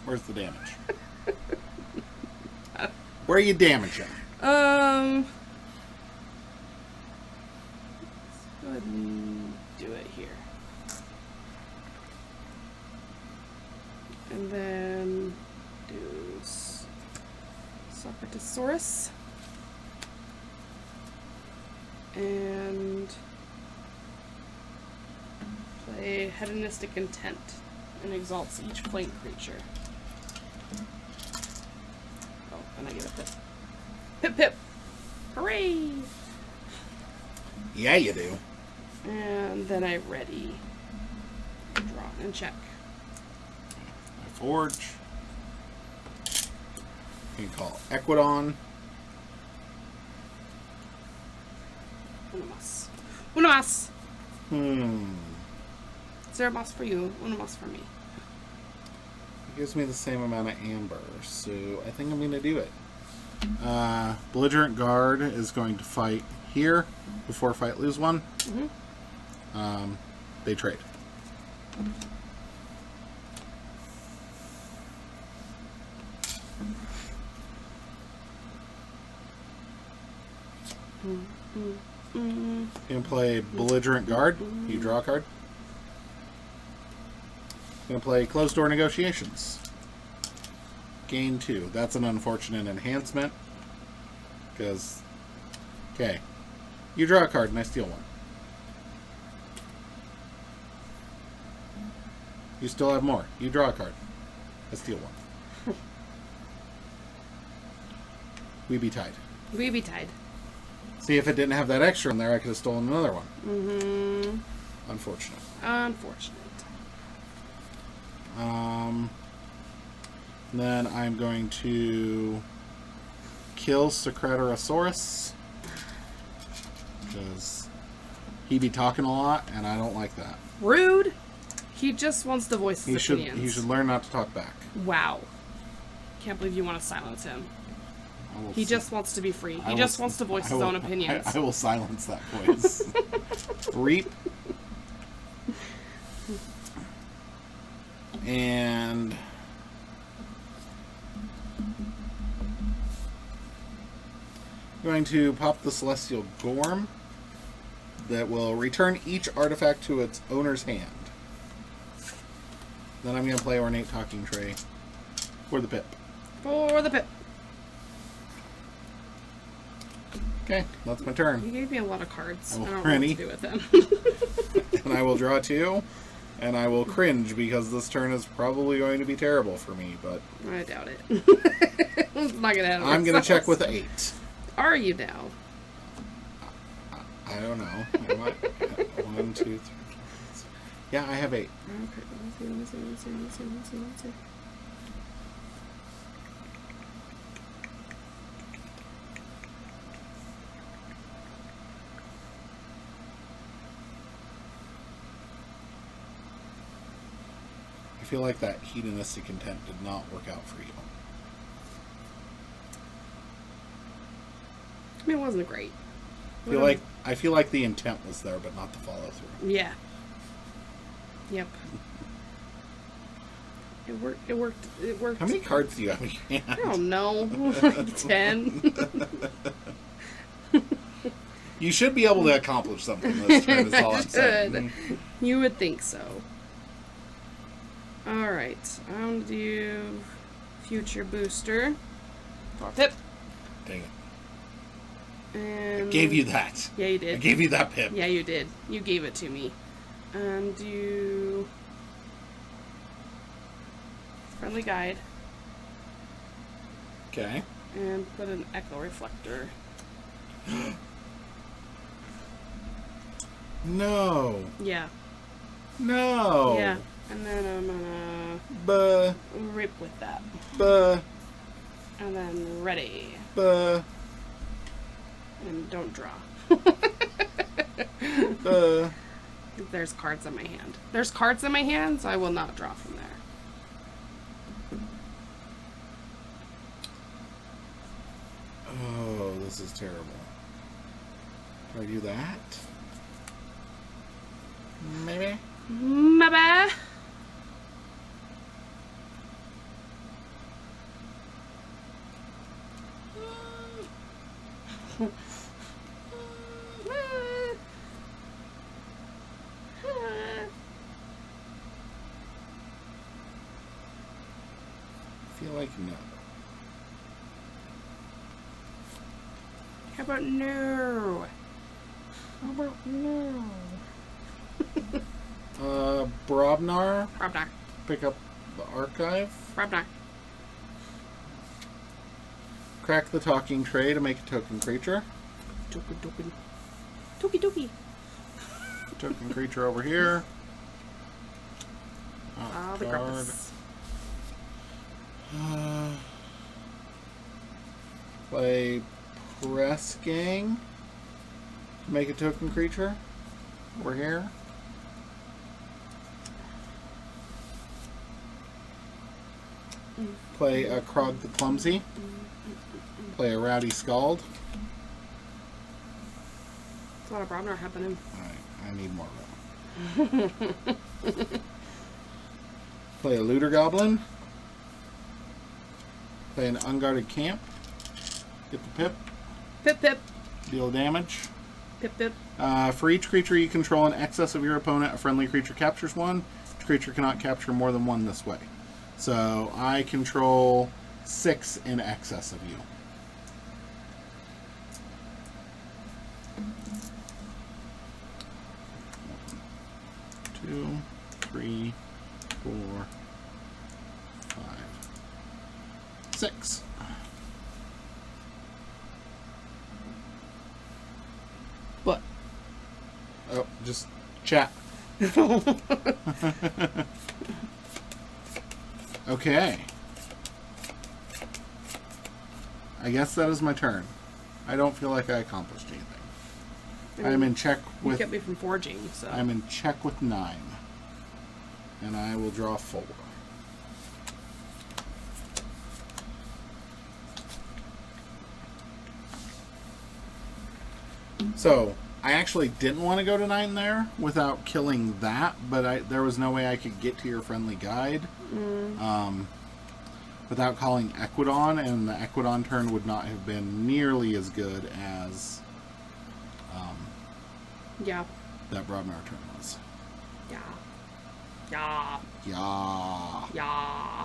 Where's the damage? Where are you damaging? Let's go ahead and do it here. And then do Socratosaurus. And play Hedonistic Intent and exalts each flank creature. Oh, and I get a pip. Pip pip! Hooray! Yeah, you do. And then I ready. Draw and check. I forge. You can call Equidon. Unamas. Unamas! Hmm. Zero mas for you, unamas for me. It gives me the same amount of amber, so I think I'm going to do it. Belligerent Guard is going to fight here before fight lose one. Mm-hmm. They trade. You can play Belligerent Guard. You draw a card. Going to play Closed Door Negotiations. Gain 2. That's an unfortunate enhancement. Because, okay. You draw a card and I steal one. You still have more. You draw a card. I steal one. We be tied. We be tied. See, if it didn't have that extra in there, I could have stolen another one. Mm-hmm. Unfortunate. Unfortunate. Then I'm going to kill Secretorosaurus. Because he be talking a lot, and I don't like that. Rude. He just wants to voice his opinions. He should learn not to talk back. Wow. Can't believe you want to silence him. He just wants to be free. He just wants to voice his own opinions. I will silence that voice. Reap. And I'm going to pop the Celestial Gorm that will return each artifact to its owner's hand. Then I'm going to play Ornate Talking Tray for the pip. For the pip. Okay, that's my turn. You gave me a lot of cards. I don't know what Ready? to do with them. And I will draw 2, and I will cringe because this turn is probably going to be terrible for me, but I doubt it. It's not gonna happen. I'm going to check with 8. Are you now? I don't know. 1, 2, 3. Yeah, I have 8. Okay, let's see. I feel like that hedonistic intent did not work out for you. I mean, it wasn't great. I feel like the intent was there, but not the follow through. Yeah. Yep. It worked. How many cards do you have in your hand? I don't know. Like 10. You should be able to accomplish something this turn, is all I'm saying. You would think so. Alright. I'm going to do Future Booster. For pip. Dang it. And I gave you that. Yeah, you did. I gave you that pip. Yeah, you did. You gave it to me. And do Friendly Guide. Okay. And put an Echo Reflector. No. Yeah. No. Yeah. And then I'm gonna rip with that. And then ready. And don't draw. There's cards in my hand. There's cards in my hand, so I will not draw from there. Oh, this is terrible. Do I do that? Maybe? Maybe. I feel like no. How about no? How about no? Brobnar. Brobnar. Pick up the archive. Brobnar. Crack the talking tray to make a token creature. Toki. Token creature over here. Oh, the card. Grumpus. Play Press Gang to make a token creature. Over here. Play a Krog the Clumsy. Play a Rowdy Scald. There's a lot of Brobnar happening. Alright, I need more of them. Play a Looter Goblin. Play an Unguarded Camp. Get the pip. Pip. Deal damage. Pip. For each creature you control in excess of your opponent, a friendly creature captures one. Each creature cannot capture more than one this way. So I control 6 in excess of you. Two, 3, 4, 5, 6. Oh, just chat. Okay. I guess that is my turn. I don't feel like I accomplished anything. I'm in check with... You kept me from forging, so... I'm in check with 9. And I will draw 4. So, I actually didn't want to go to 9 there without killing that, but there was no way I could get to your friendly guide without calling Equidon, and the Equidon turn would not have been nearly as good as yeah. that Broadmire turn was. Yeah. Yeah. Yeah. Yeah.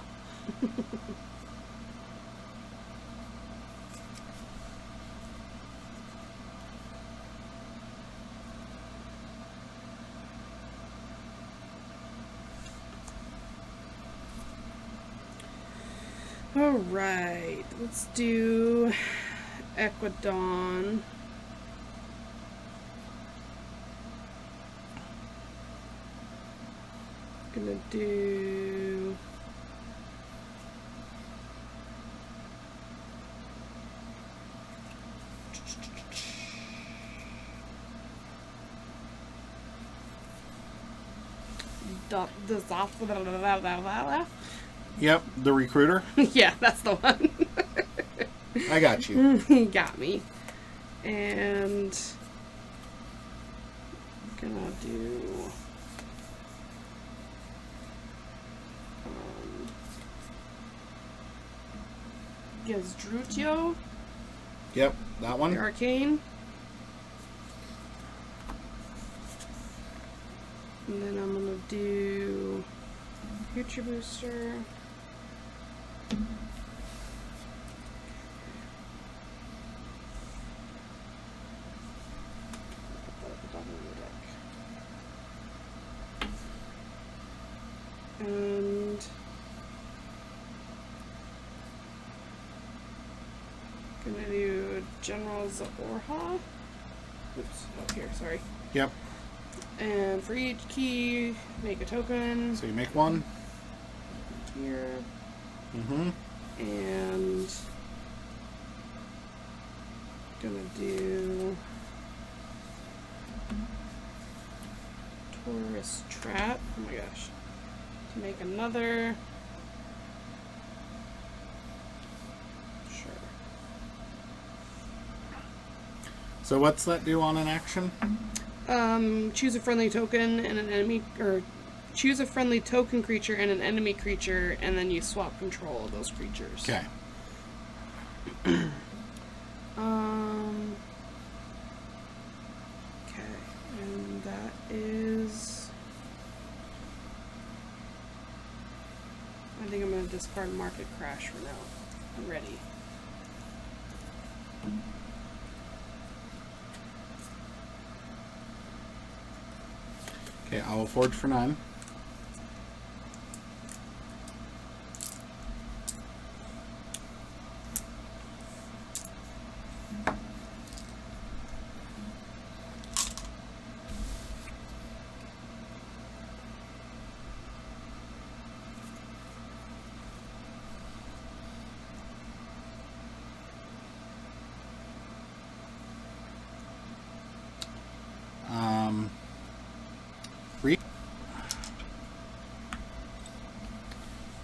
All right, let's do Equidon. Gonna do Yep, the recruiter. yeah, that's the one. I got you. He got me. And gonna do Gazdrutio, Yep, that one. the arcane. And then I'm gonna do Future Booster. And gonna do General Zaorha. Oops, oh here, sorry. Yep. And for each key, make a token So you make one. here. Mm-hmm. And gonna do Taurus Trap. Oh my gosh. To make another. Sure. So what's that do on an action? Choose a friendly token and an enemy, or choose a friendly token creature and an enemy creature, and then you swap control of those creatures. Okay. Okay, and that is. I think I'm gonna discard Market Crash for now. I'm ready. Okay, I will forge for 9.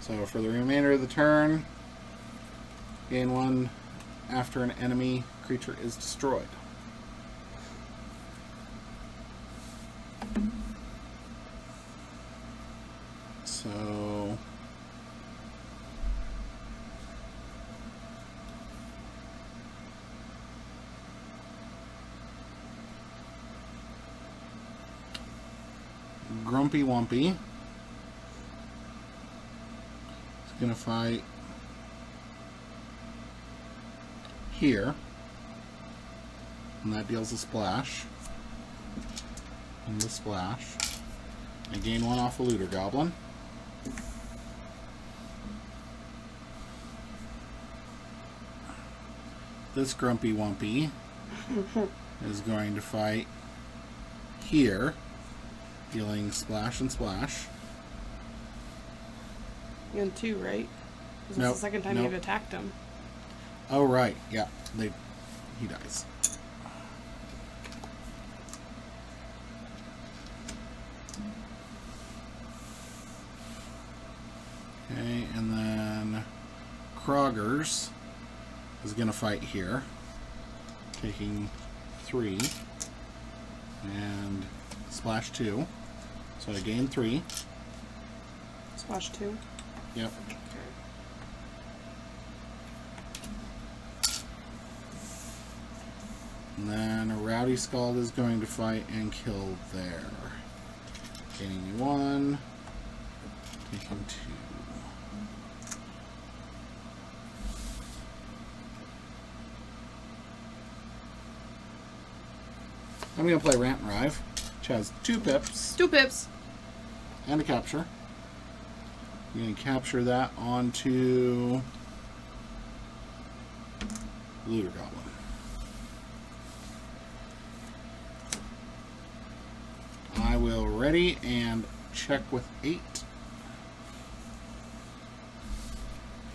So for the remainder of the turn, gain 1 after an enemy creature is destroyed. So Grumpy Wumpy gonna fight here, and that deals a splash. And the splash. I gain 1 off a Looter Goblin. This Grumpy Wumpy is going to fight here, dealing splash and splash. And 2, right? Because Nope, that's the second time nope. you've attacked him. Oh, right. Yeah. He dies. Okay, and then Krogers is going to fight here, taking 3 and splash 2. So I gain 3. Splash 2. Yep. Okay. And then a Rowdy Scald is going to fight and kill there. Gaining 1, taking 2. I'm going to play Rant and Rive, which has 2 pips 2 pips. and a capture. I'm going to capture that onto Looter Goblin. I will ready and check with 8.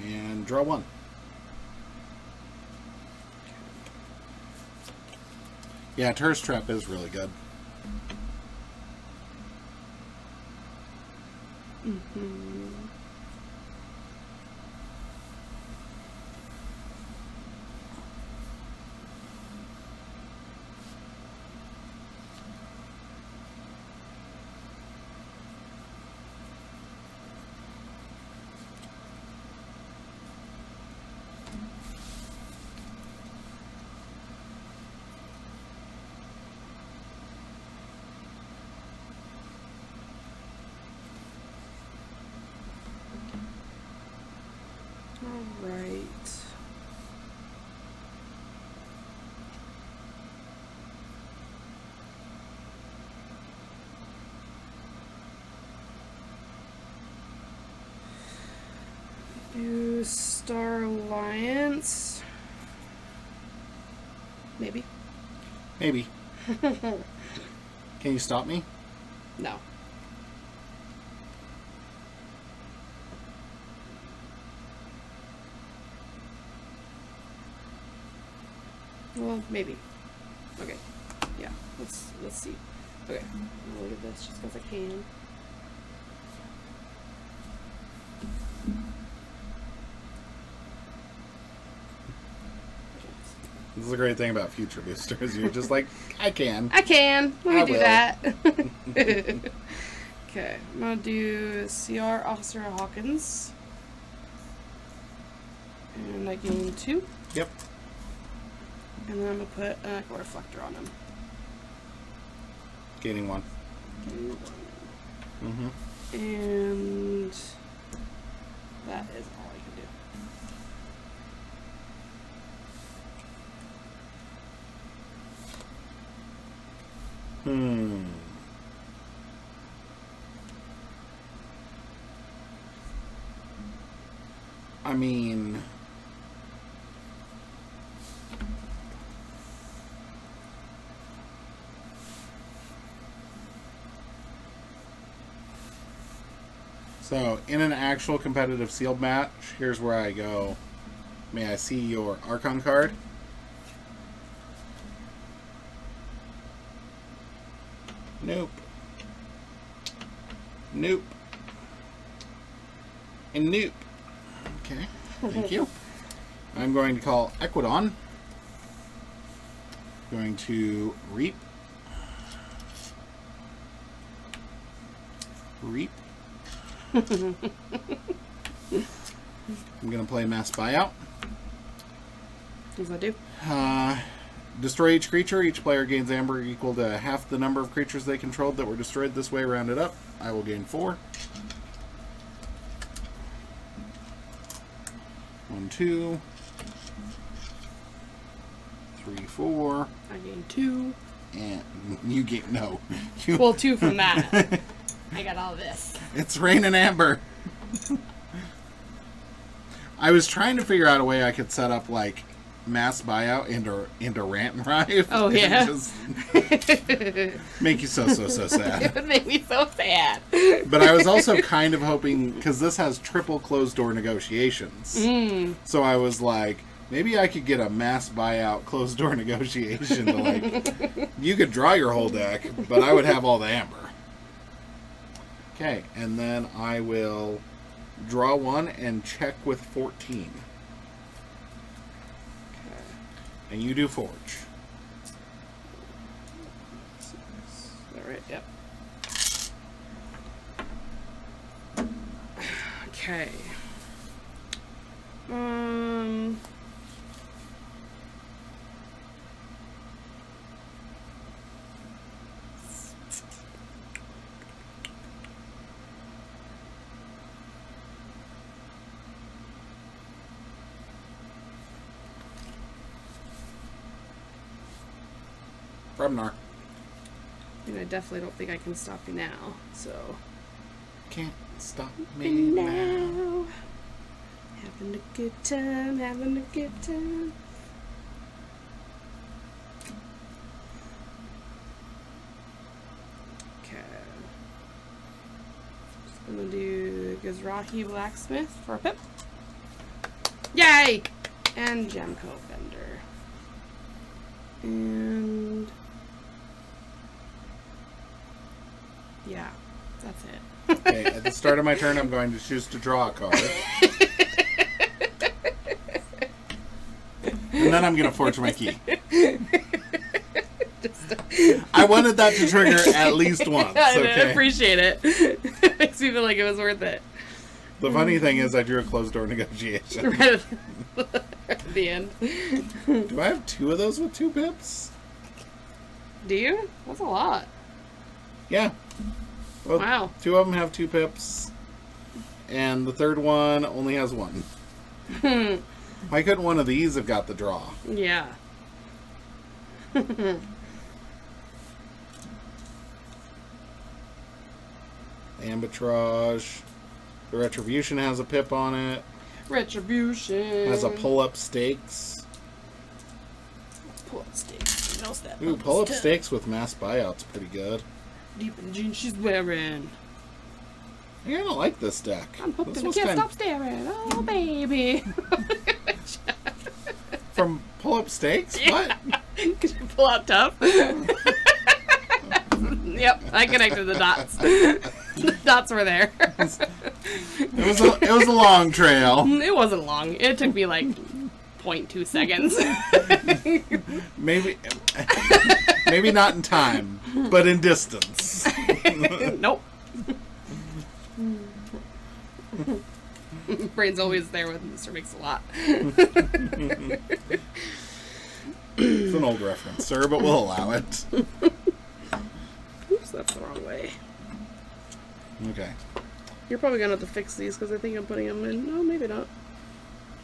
And draw 1. Yeah, Tourist Trap is really good. All right. Do Star Alliance. Maybe. Maybe. Can you stop me? No. Well, maybe. Okay. Yeah. Let's see. Okay. I'll look at this just because I can. This is the great thing about Future Boosters. You're just like, I can. I can. Let me I do will. that. Okay. I'm gonna do CR Officer Hawkins. And I gain 2. Yep. And then I'm gonna put an Echo Reflector on him. Gaining 1. Gain 1. Mm-hmm. And that is all I can do. I mean, so in an actual competitive sealed match, here's where I go. May I see your Archon card? Nope. Nope. And nope. Okay, thank you. I'm going to call Equidon. Going to Reap. Reap. I'm going to play Mass Buyout. What does that do? Destroy each creature. Each player gains amber equal to half the number of creatures they controlled that were destroyed this way, rounded up. I will gain 4. 1, 2, 3, 4. I gain 2. And you get no. Well, 2 from that. I got all this. It's Rain and Amber. I was trying to figure out a way I could set up like mass buyout into rant and rave. Oh, yeah. Just make you so sad. It would make me so sad. But I was also kind of hoping, because this has triple closed door negotiations. So I was like, maybe I could get a mass buyout closed door negotiation to like, you could draw your whole deck, but I would have all the amber. Okay, and then I will draw one and check with 14. Okay. And you do Forge. Is that right? Yep. Okay. Bremnar. And I definitely don't think I can stop you now, so. Can't stop me now. Having a good time, having a good time. Okay. Just gonna do Gizrahi Blacksmith for a pip. Yay! And Gemco Bender. And yeah, that's it. Okay, at the start of my turn, I'm going to choose to draw a card. And then I'm going to forge my key. I wanted that to trigger at least once, okay? I appreciate it. It makes me feel like it was worth it. The funny thing is I drew a closed door negotiation. Right at the end. Do I have 2 of those with 2 pips? Do you? That's a lot. Yeah. Well, Wow. 2 of them have 2 pips. And the third one only has 1. Why couldn't one of these have got the draw? Yeah. Ambitrage. The Retribution has a pip on it. Retribution. Has a pull-up stakes. Pull-up stakes. You know that. Ooh, pull-up stakes with mass buyout's pretty good. Deep in the jeans she's wearing. Yeah, I don't like this deck. I'm hooked This and I was can't kind stop staring. Oh, baby. from pull-up stakes? Yeah. What? Could you pull out tough? Yep, I connected the dots. The dots were there. It was a long trail. It wasn't long. It took me like 0.2 seconds. Maybe not in time, but in distance. Nope. Brain's always there with Mr. Mix-a-Lot. It's an old reference, sir, but we'll allow it. Oops, that's the wrong way. Okay. You're probably gonna have to fix these because I think I'm putting them in. No, maybe not.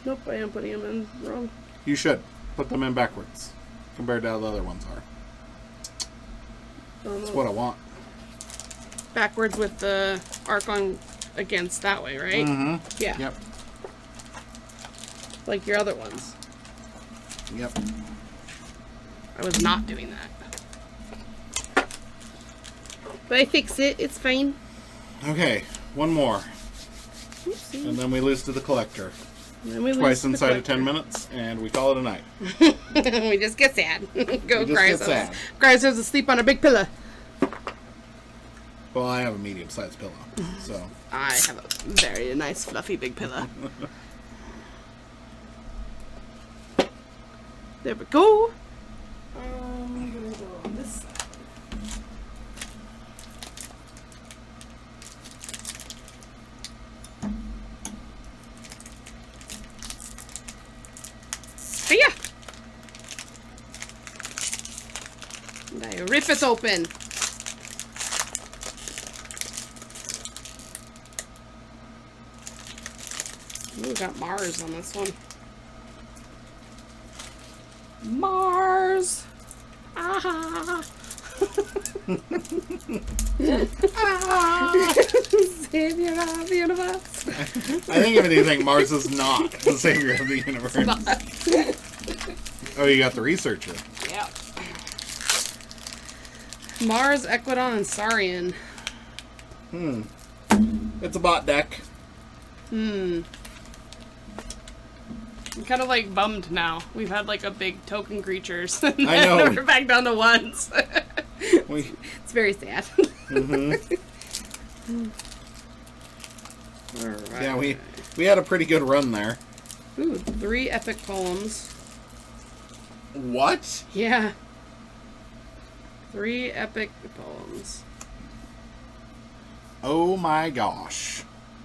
Nope, I am putting them in wrong. You should put them in backwards compared to how the other ones are. That's what I want. Backwards with the arc on against that way, right? Mm-hmm. Yeah. Yep. Like your other ones. Yep. I was not doing that. But I fixed it. It's fine. Okay, one more. Oopsie. And then we lose to the collector. And then we lose Twice to the inside of 10 collector. minutes, and we call it a night. We just get sad. Go We just cry get ourselves. sad. Cry ourselves asleep on a big pillow. Well, I have a medium-sized pillow, so... I have a very nice fluffy big pillow. There we go. I'm gonna go on this side. Hiya! And I rip it open. Ooh, got Mars on this one. Mars! Ah! Savior of the universe. I think if anything, Mars is not the savior of the universe. Oh, you got the researcher. Yeah. Mars, Equidon, and Saurian. It's a bot deck. I'm kind of like bummed now. We've had like a big token creatures. And I know. We're back down to ones. It's very sad. Alright. Yeah, we had a pretty good run there. Ooh, 3 epic poems. What? Yeah. 3 epic poems. Oh my gosh.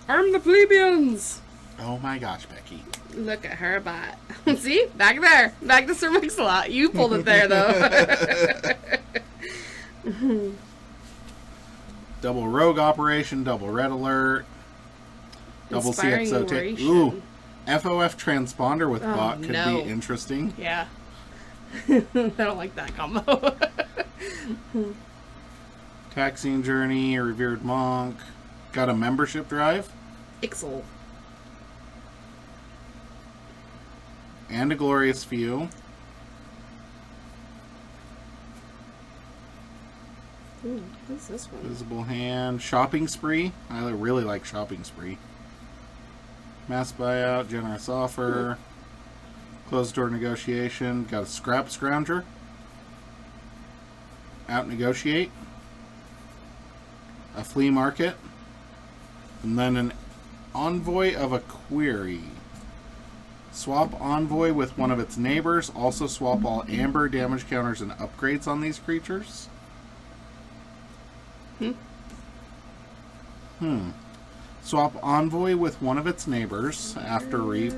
Arm the plebeians! Oh my gosh, Becky. Look at her butt. See? Back there. Back to Sir Mix-a-Lot. You pulled it there, though. Double rogue operation, double red alert, double Inspiring CXO take. oration. Ooh, FOF transponder with Oh, bot could no. be interesting. Yeah. I don't like that combo. Taxing journey, a revered monk. Got a membership drive Ixel. and a glorious few. Ooh, what's this one? Visible hand, shopping spree. I really like shopping spree. Mass buyout, generous offer, closed door negotiation. Got a scrap scrounger. Out negotiate. A flea market. And then an envoy of a query. Swap envoy with one of its neighbors. Also swap all amber, damage counters, and upgrades on these creatures. Swap envoy with one of its neighbors after reap.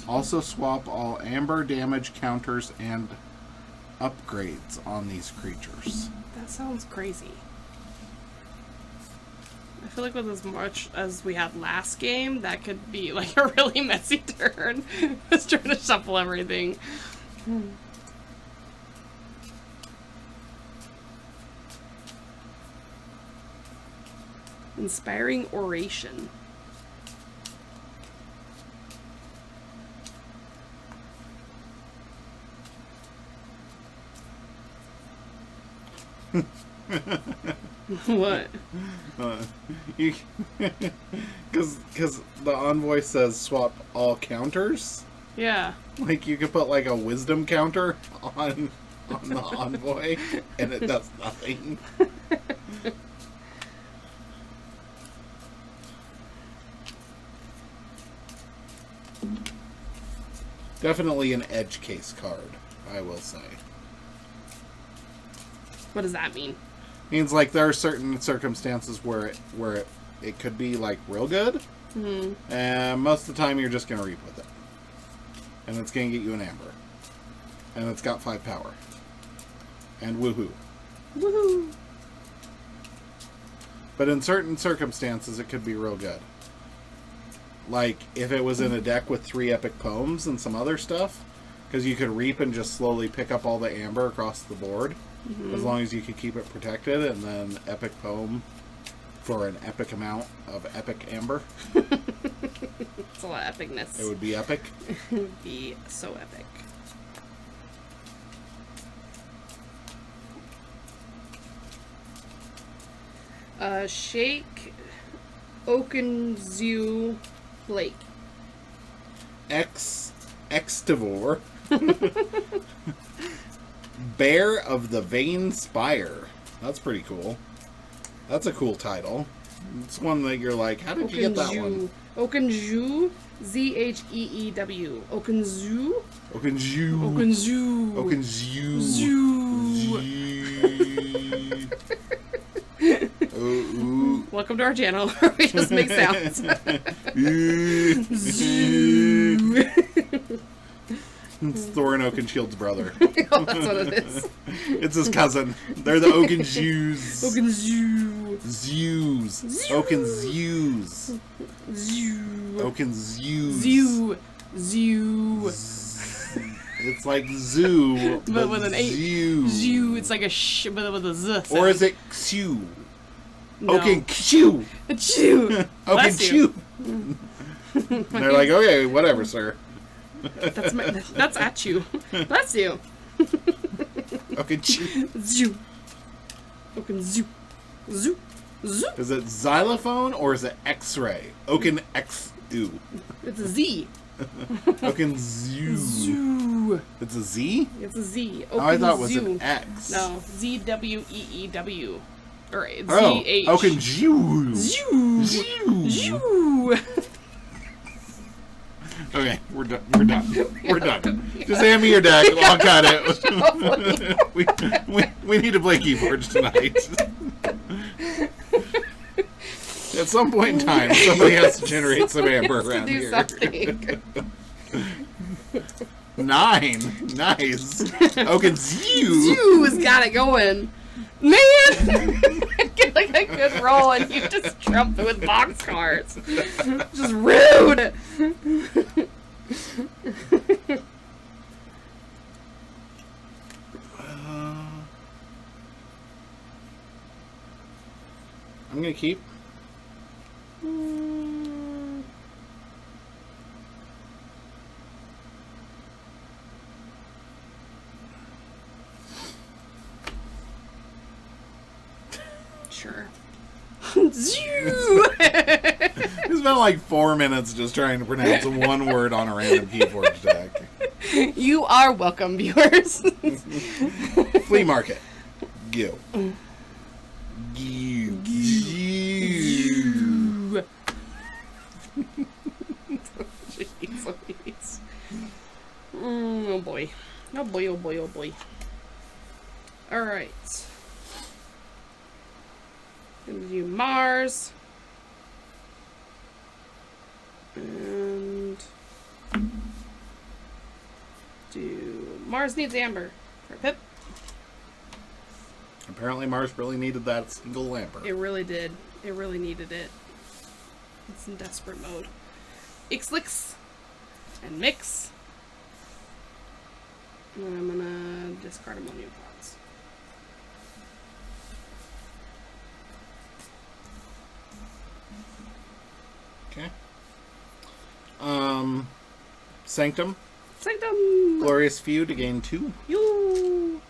Also swap all amber, damage counters, and upgrades on these creatures. That sounds crazy. I feel like with as much as we had last game, that could be like a really messy turn. Just trying to shuffle everything. Inspiring oration. What? Because the envoy says swap all counters. Yeah. Like you could put like a wisdom counter on the envoy, and it does nothing. Definitely an edge case card, I will say. What does that mean? Means like there are certain circumstances where it could be like real good, and most of the time you're just gonna reap with it, and it's gonna get you an amber, and it's got 5 power, and woohoo. Woohoo! But in certain circumstances, it could be real good. Like if it was in a deck with 3 epic poems and some other stuff, because you could reap and just slowly pick up all the amber across the board. As long as you could keep it protected, and then epic poem for an epic amount of epic amber. It's a lot of epicness. It would be epic. It would be so epic. Shake Oakenzu Blake. Extivore. Bear of the Vain Spire. That's pretty cool. That's a cool title. It's one that you're like, how did you get that one? Oakenzu, Zheew. Oakenzu? Oakenzu. Oakenzu. Oakenzu. Zoo. Welcome to our channel where we just make sounds. Zoo. It's Thorin Oakenshield's brother. Oh, that's what it is. It's his cousin. They're the Oakenzeus. Oakenzu. Zeus. Oakenzeus. Zoo. Oakenzeus. Zoo. Zoo. It's like zoo, But with an H. Zoo. Zoo. It's like a sh, but with a z. Sound. Or is it Xiu? No. Oakenchew. Chew. Bless you. Oakenchew. They're like, okay, whatever, sir. That's at you. Bless you. Okay. Zoo. Oaken zoo. Zoo. Zoo. Is it xylophone or is it X-ray? Oaken X. Ooh. It's a Z. Oaken zoo. Zoo. It's a Z? It's a Z. Oh, I thought it was zoo. an X. No. ZWEEW. Or Oh, ZH. Oaken zoo. Zoo. Zoo. Zoo. Okay, we're done. We're done. We're done. Just hand me your deck. I'll cut it. we need to play Keyforge tonight. At some point in time, somebody has to generate some amber around here. Something. 9. Nice. Oaken zoo. Zoo's got it going. Man! Get like a good roll and you just trump it with boxcars. Just rude! I'm gonna keep. Sure. Zoo! It's been like 4 minutes just trying to pronounce one word on a random Keyforge deck. You are welcome, viewers. Flea market. Go. Jeez. Jeez Louise. Oh boy. Oh boy, oh boy, oh boy. Alright. Gonna do Mars. And do Mars needs amber for Pip. Apparently Mars really needed that single amber. It really did. It really needed it. It's in desperate mode. Ixlix and mix. And then I'm gonna discard ammonia pods. Okay. Sanctum. Sanctum! Glorious Few to gain 2. You.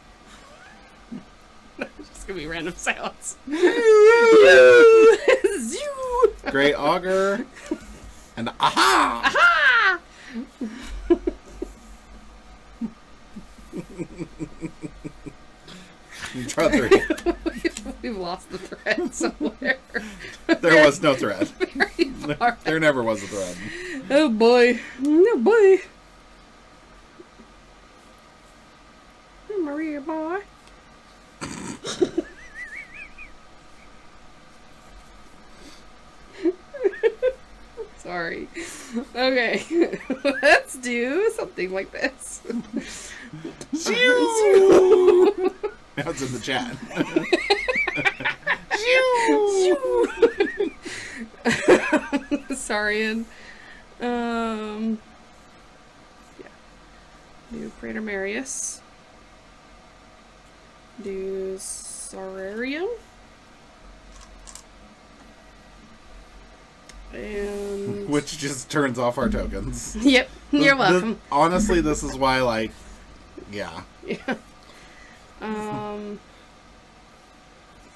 It's just gonna be random silence. Zoo! Great Augur. And aha! Aha! Draw 3. We've lost the thread somewhere. There was no thread. Very far. There never was a thread. Oh boy. Oh boy. Maria boy. Sorry. Okay. Let's do something like this. Shoo! Now it's in the chat. Sorry, and yeah. Do Praetor Marius. Do Sorarium. And Which just turns off our tokens. yep, you're welcome. Honestly, this is why, like, yeah. Yeah.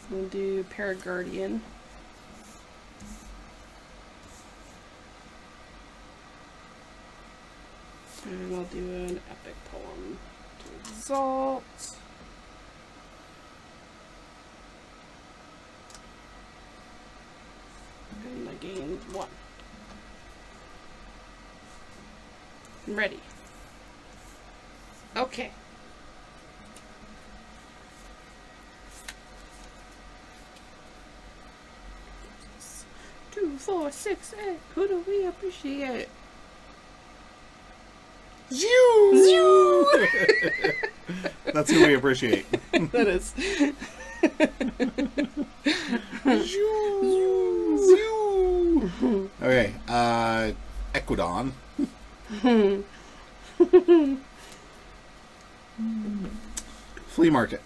We'll do Paraguardian. And I'll do an epic poem to exalt. And I gained 1. I'm ready. Okay. 2, 4, 6, 8. Who do we appreciate? Zoo! That's who we appreciate. That is. Zoo! Okay, Equidon. Flea market.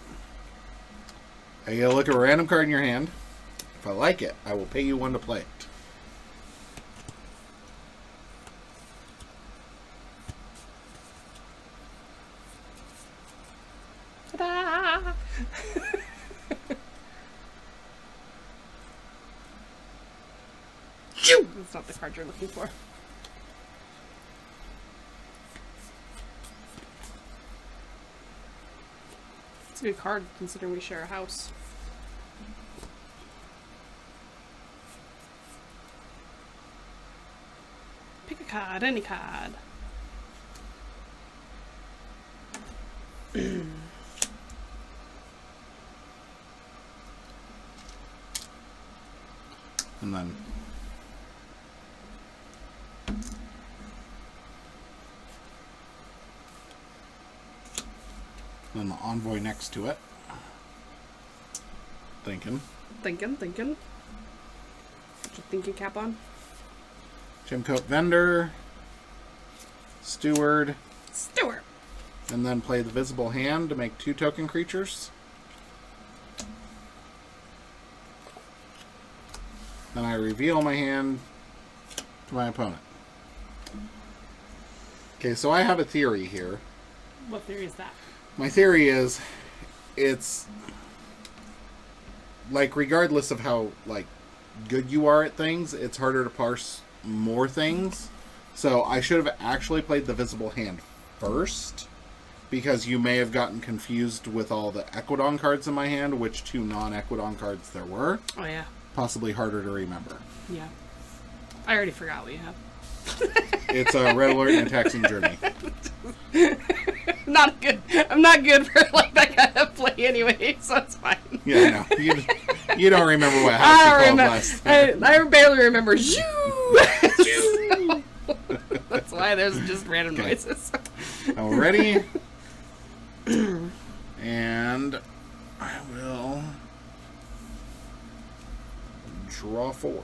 You look at a random card in your hand. If I like it, I will pay you 1 to play it. That's not the card you're looking for. It's a good card considering we share a house. Pick a card, any card. And then the envoy next to it. Thinking. Put your thinking cap on. Gemcoat Vendor. Steward. And then play the visible hand to make 2 token creatures. Then I reveal my hand to my opponent. Okay, so I have a theory here. What theory is that? My theory is, it's like regardless of how like good you are at things, it's harder to parse more things. So I should have actually played the visible hand first, because you may have gotten confused with all the Equidon cards in my hand, which 2 non-Equidon cards there were. Oh yeah. Possibly Harder to remember. Yeah. I already forgot what you have. It's a Red Alert and a Taxing Journey. Not good. I'm not good for like that kind of play anyway, so it's fine. Yeah, I know. You don't remember what house you called last time. I barely remember. That's why there's just random noises. Now we're ready. And I will draw 4.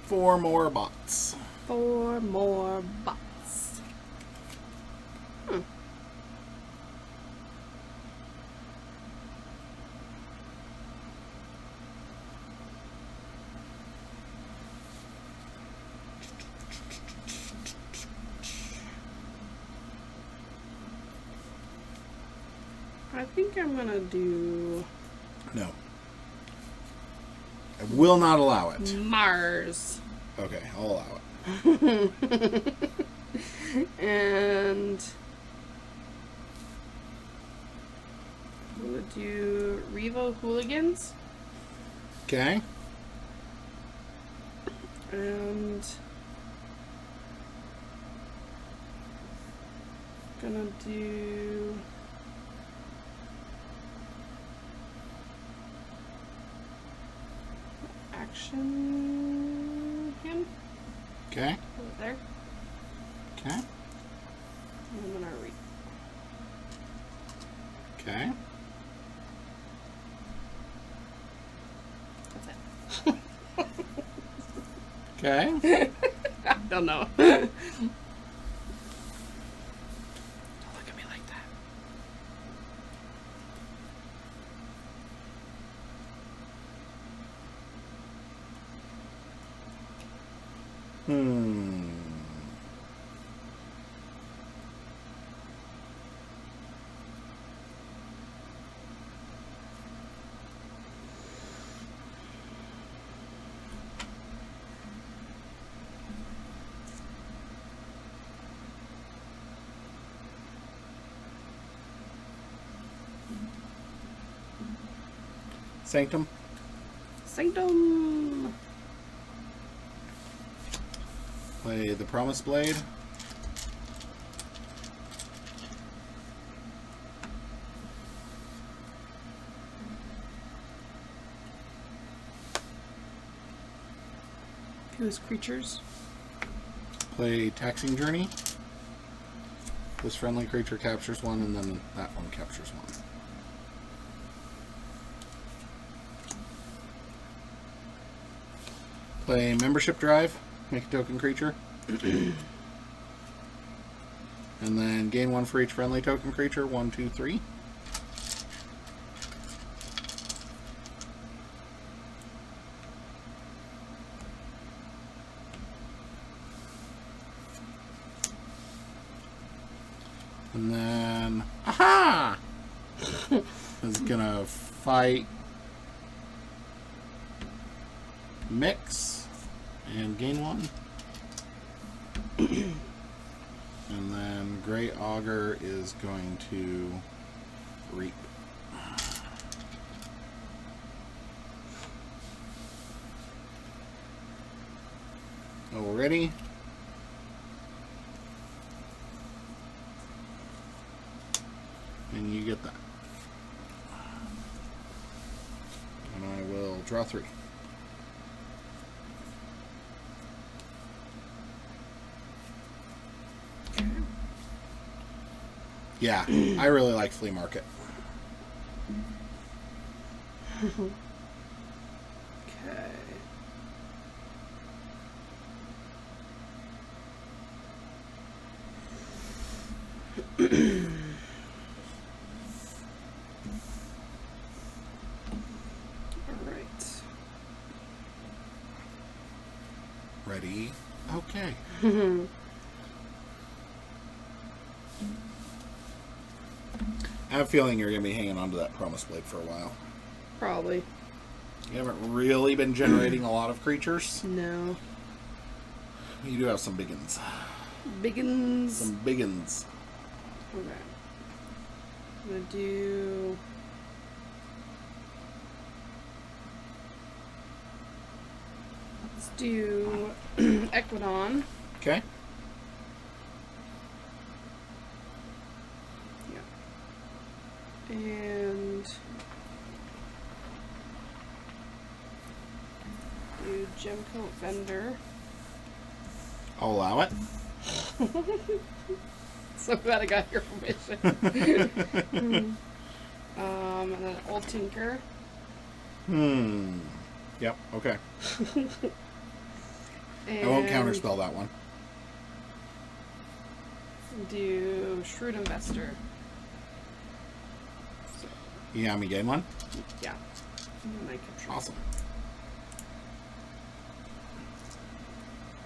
Four more bots. 4 more bots. I think I'm gonna do... No. I will not allow it. Mars. Okay, I'll allow it. And... I'm gonna do Revo Hooligans. Okay. And... gonna do... action him. Okay. Put it there. Okay. And I'm gonna read. Okay. That's it. Okay. I don't know. Don't look at me like that. Sanctum. Sanctum. Play the Promise Blade. Choose creatures. Play Taxing Journey. This friendly creature captures 1, and then that one captures 1. Play Membership Drive. Make a token creature. And then gain 1 for each friendly token creature. 1, 2, 3. And then... Aha! is gonna fight Mix and gain 1. And then Gray Augur is going to reap. Already. And you get that. And I will draw 3. Yeah, I really like Flea Market. Okay. Alright. Ready? Okay. I have a feeling you're going to be hanging on to that Promise Blade for a while. Probably. You haven't really been generating a lot of creatures. No. You do have some biggins. Biggins. Some biggins. Okay. I'm going to do... Let's do Equidon. Okay. And do Gemcoat Vendor. I'll allow it. So glad I got your permission. And then Old Tinker. Yep, okay. And I won't counterspell that one. Do Shrewd Investor. You got me game 1? Yeah. And then I control. Awesome.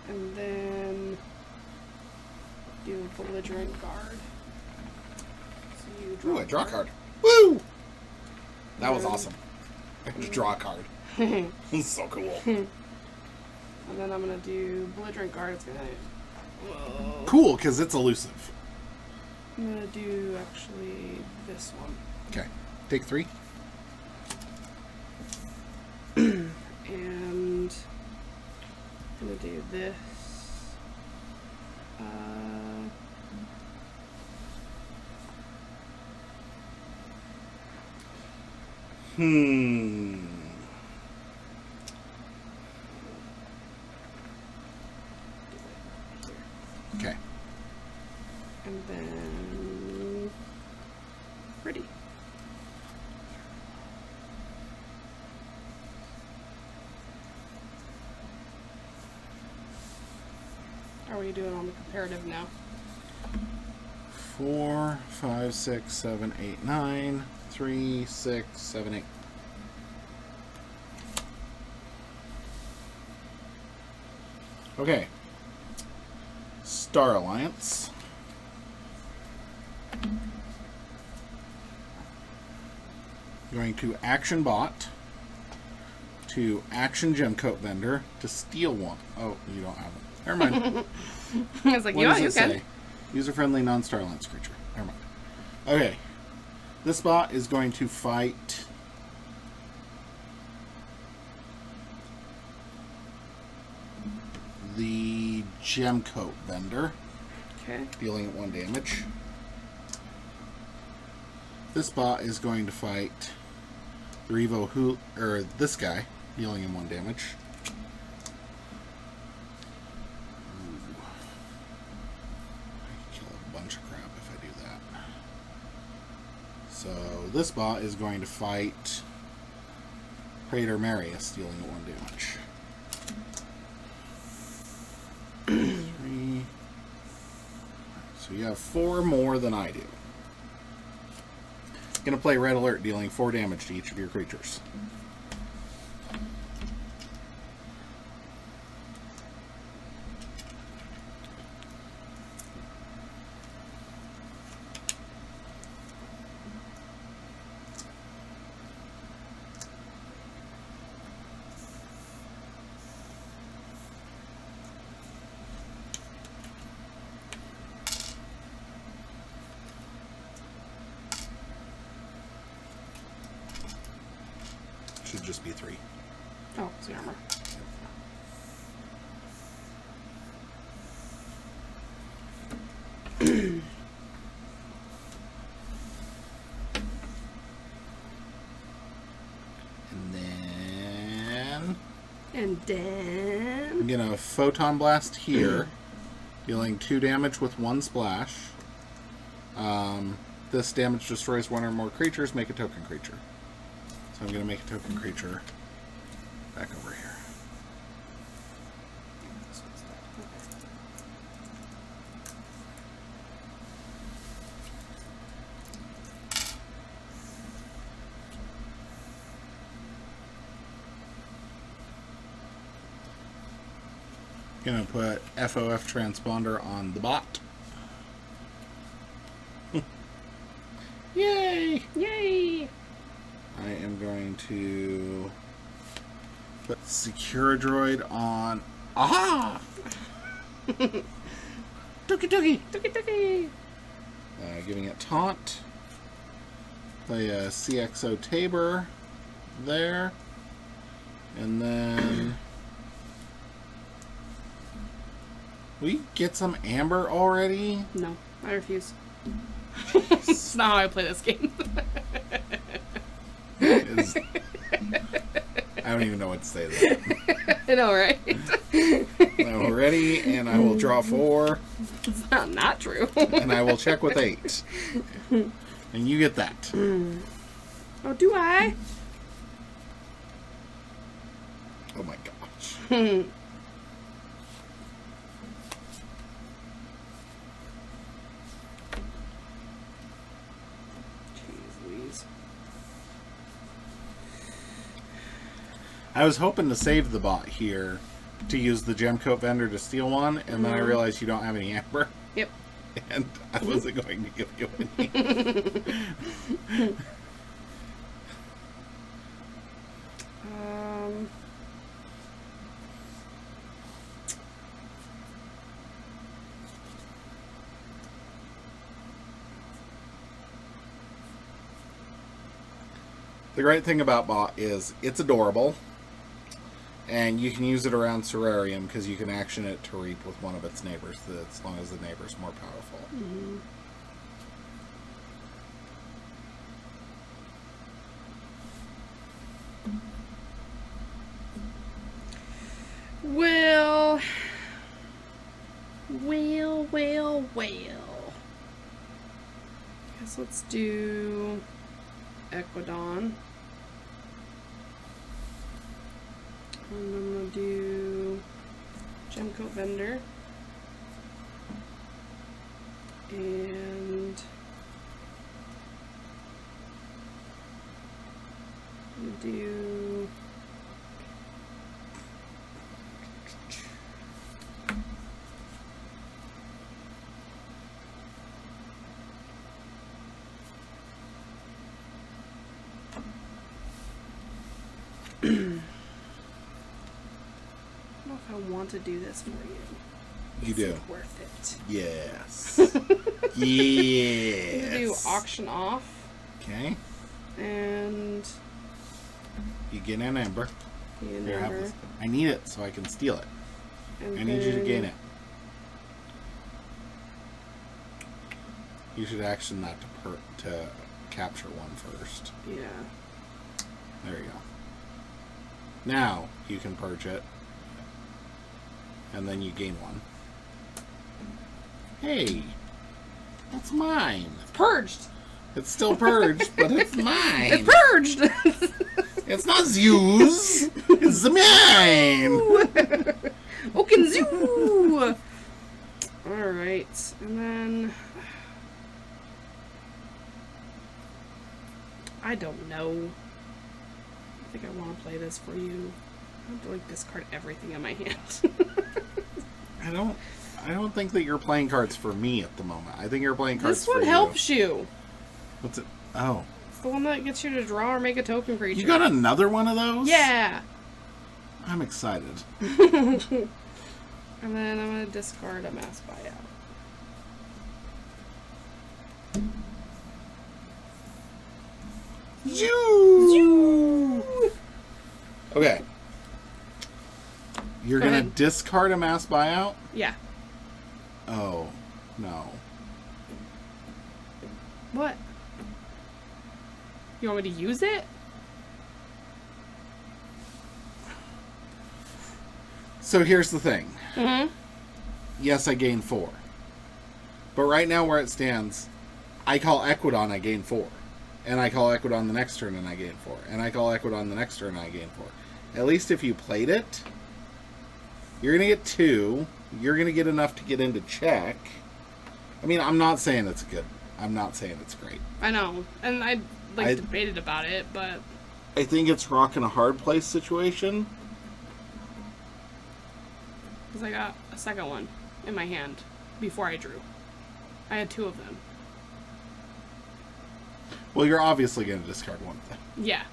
And then do Belligerent Guard. So you draw Ooh, I draw a card. Woo! That was awesome. I can just draw a card. So cool. And then I'm going to do Belligerent Guard. It's going to... Whoa. Cool, because it's elusive. I'm going to do, actually, this one. Okay. Take 3. And I'm going to do this. Okay. And then... Pretty. How are we doing on the comparative now? 4, 5, 6, 7, 8, 9, 3, 6, 7, 8. Okay. Star Alliance. Going to Action Bot. To Action Gemcoat Vendor. To steal one. Oh, you don't have it. Never mind. I was like, What yeah, does you it can. say? User-friendly non-Star Alliance creature. Never mind. Okay. This bot is going to fight... the Gemcoat Vendor. Okay. Dealing it 1 damage. This bot is going to fight the Revo or this guy, dealing him 1 damage. Ooh. I kill a bunch of crap if I do that. So this bot is going to fight Praetor Marius, dealing it 1 damage. 3. So you have 4 more than I do. Going to play Red Alert, dealing 4 damage to each of your creatures. Should just be 3. Oh, it's the armor. And then I'm gonna Photon Blast here, dealing 2 damage with 1 splash. This damage destroys 1 or more creatures. Make a token creature. So I'm gonna make a token creature back over here. Gonna put FOF transponder on the bot. Yay! yay! I am going to put Secure Droid on. Aha! Dookie dookie! Dookie dookie! Giving it taunt. Play a CXO Tabor there. And then. We get some amber already? No, I refuse. It's not how I play this game. I don't even know what to say to that. I know, right? I'm ready, and I will draw 4. It's not true. And I will check with 8. And you get that. Oh, do I? Oh my gosh. I was hoping to save the bot here to use the gem coat vendor to steal one, and then I realized you don't have any amber. Yep. And I wasn't going to give you any. The great thing about bot is it's adorable. And you can use it around Cerarium because you can action it to reap with one of its neighbors, as long as the neighbor's more powerful. Mm-hmm. Well. Guess let's do Equidon. And I'm going to do Gemcoat Vendor. And I'm going to do I want to do this for you. You do. Is it worth it? Yes. Yes. I'm gonna do auction off. Okay. And You gain an amber. Here, have this. I need it so I can steal it. and I need you to then- gain it. You should action that to capture one first. Yeah. There you go. Now you can purge it. And then you gain one. Hey, that's mine. Purged. It's still purged, but it's mine. It's purged. It's not Zew's. It's mine. Okinzoo. All right, and then I don't know. I think I want to play this for you. I have to like discard everything in my hand. I don't think that you're playing cards for me at the moment. I think you're playing cards This for one you. helps you. What's it? Oh. It's the one that gets you to draw or make a token creature. You got another one of those? Yeah. I'm excited. And then I'm going to discard a mass buyout. Zoo! Okay. You're Go going to ahead. discard a mass buyout? Yeah. Oh, no. What? You want me to use it? So here's the thing. Mm-hmm. Yes, I gain 4. But right now where it stands, I call Equidon, I gain 4. And I call Equidon the next turn and I gain 4. And I call Equidon the next turn and I gain 4. At least if you played it, you're going to get 2. You're going to get enough to get into check. I mean, I'm not saying it's good. I'm not saying it's great. I know. And I debated about it, but I think it's rock in a hard place situation. because I got a second one in my hand before I drew. I had 2 of them. Well, you're obviously going to discard one of them. Yeah.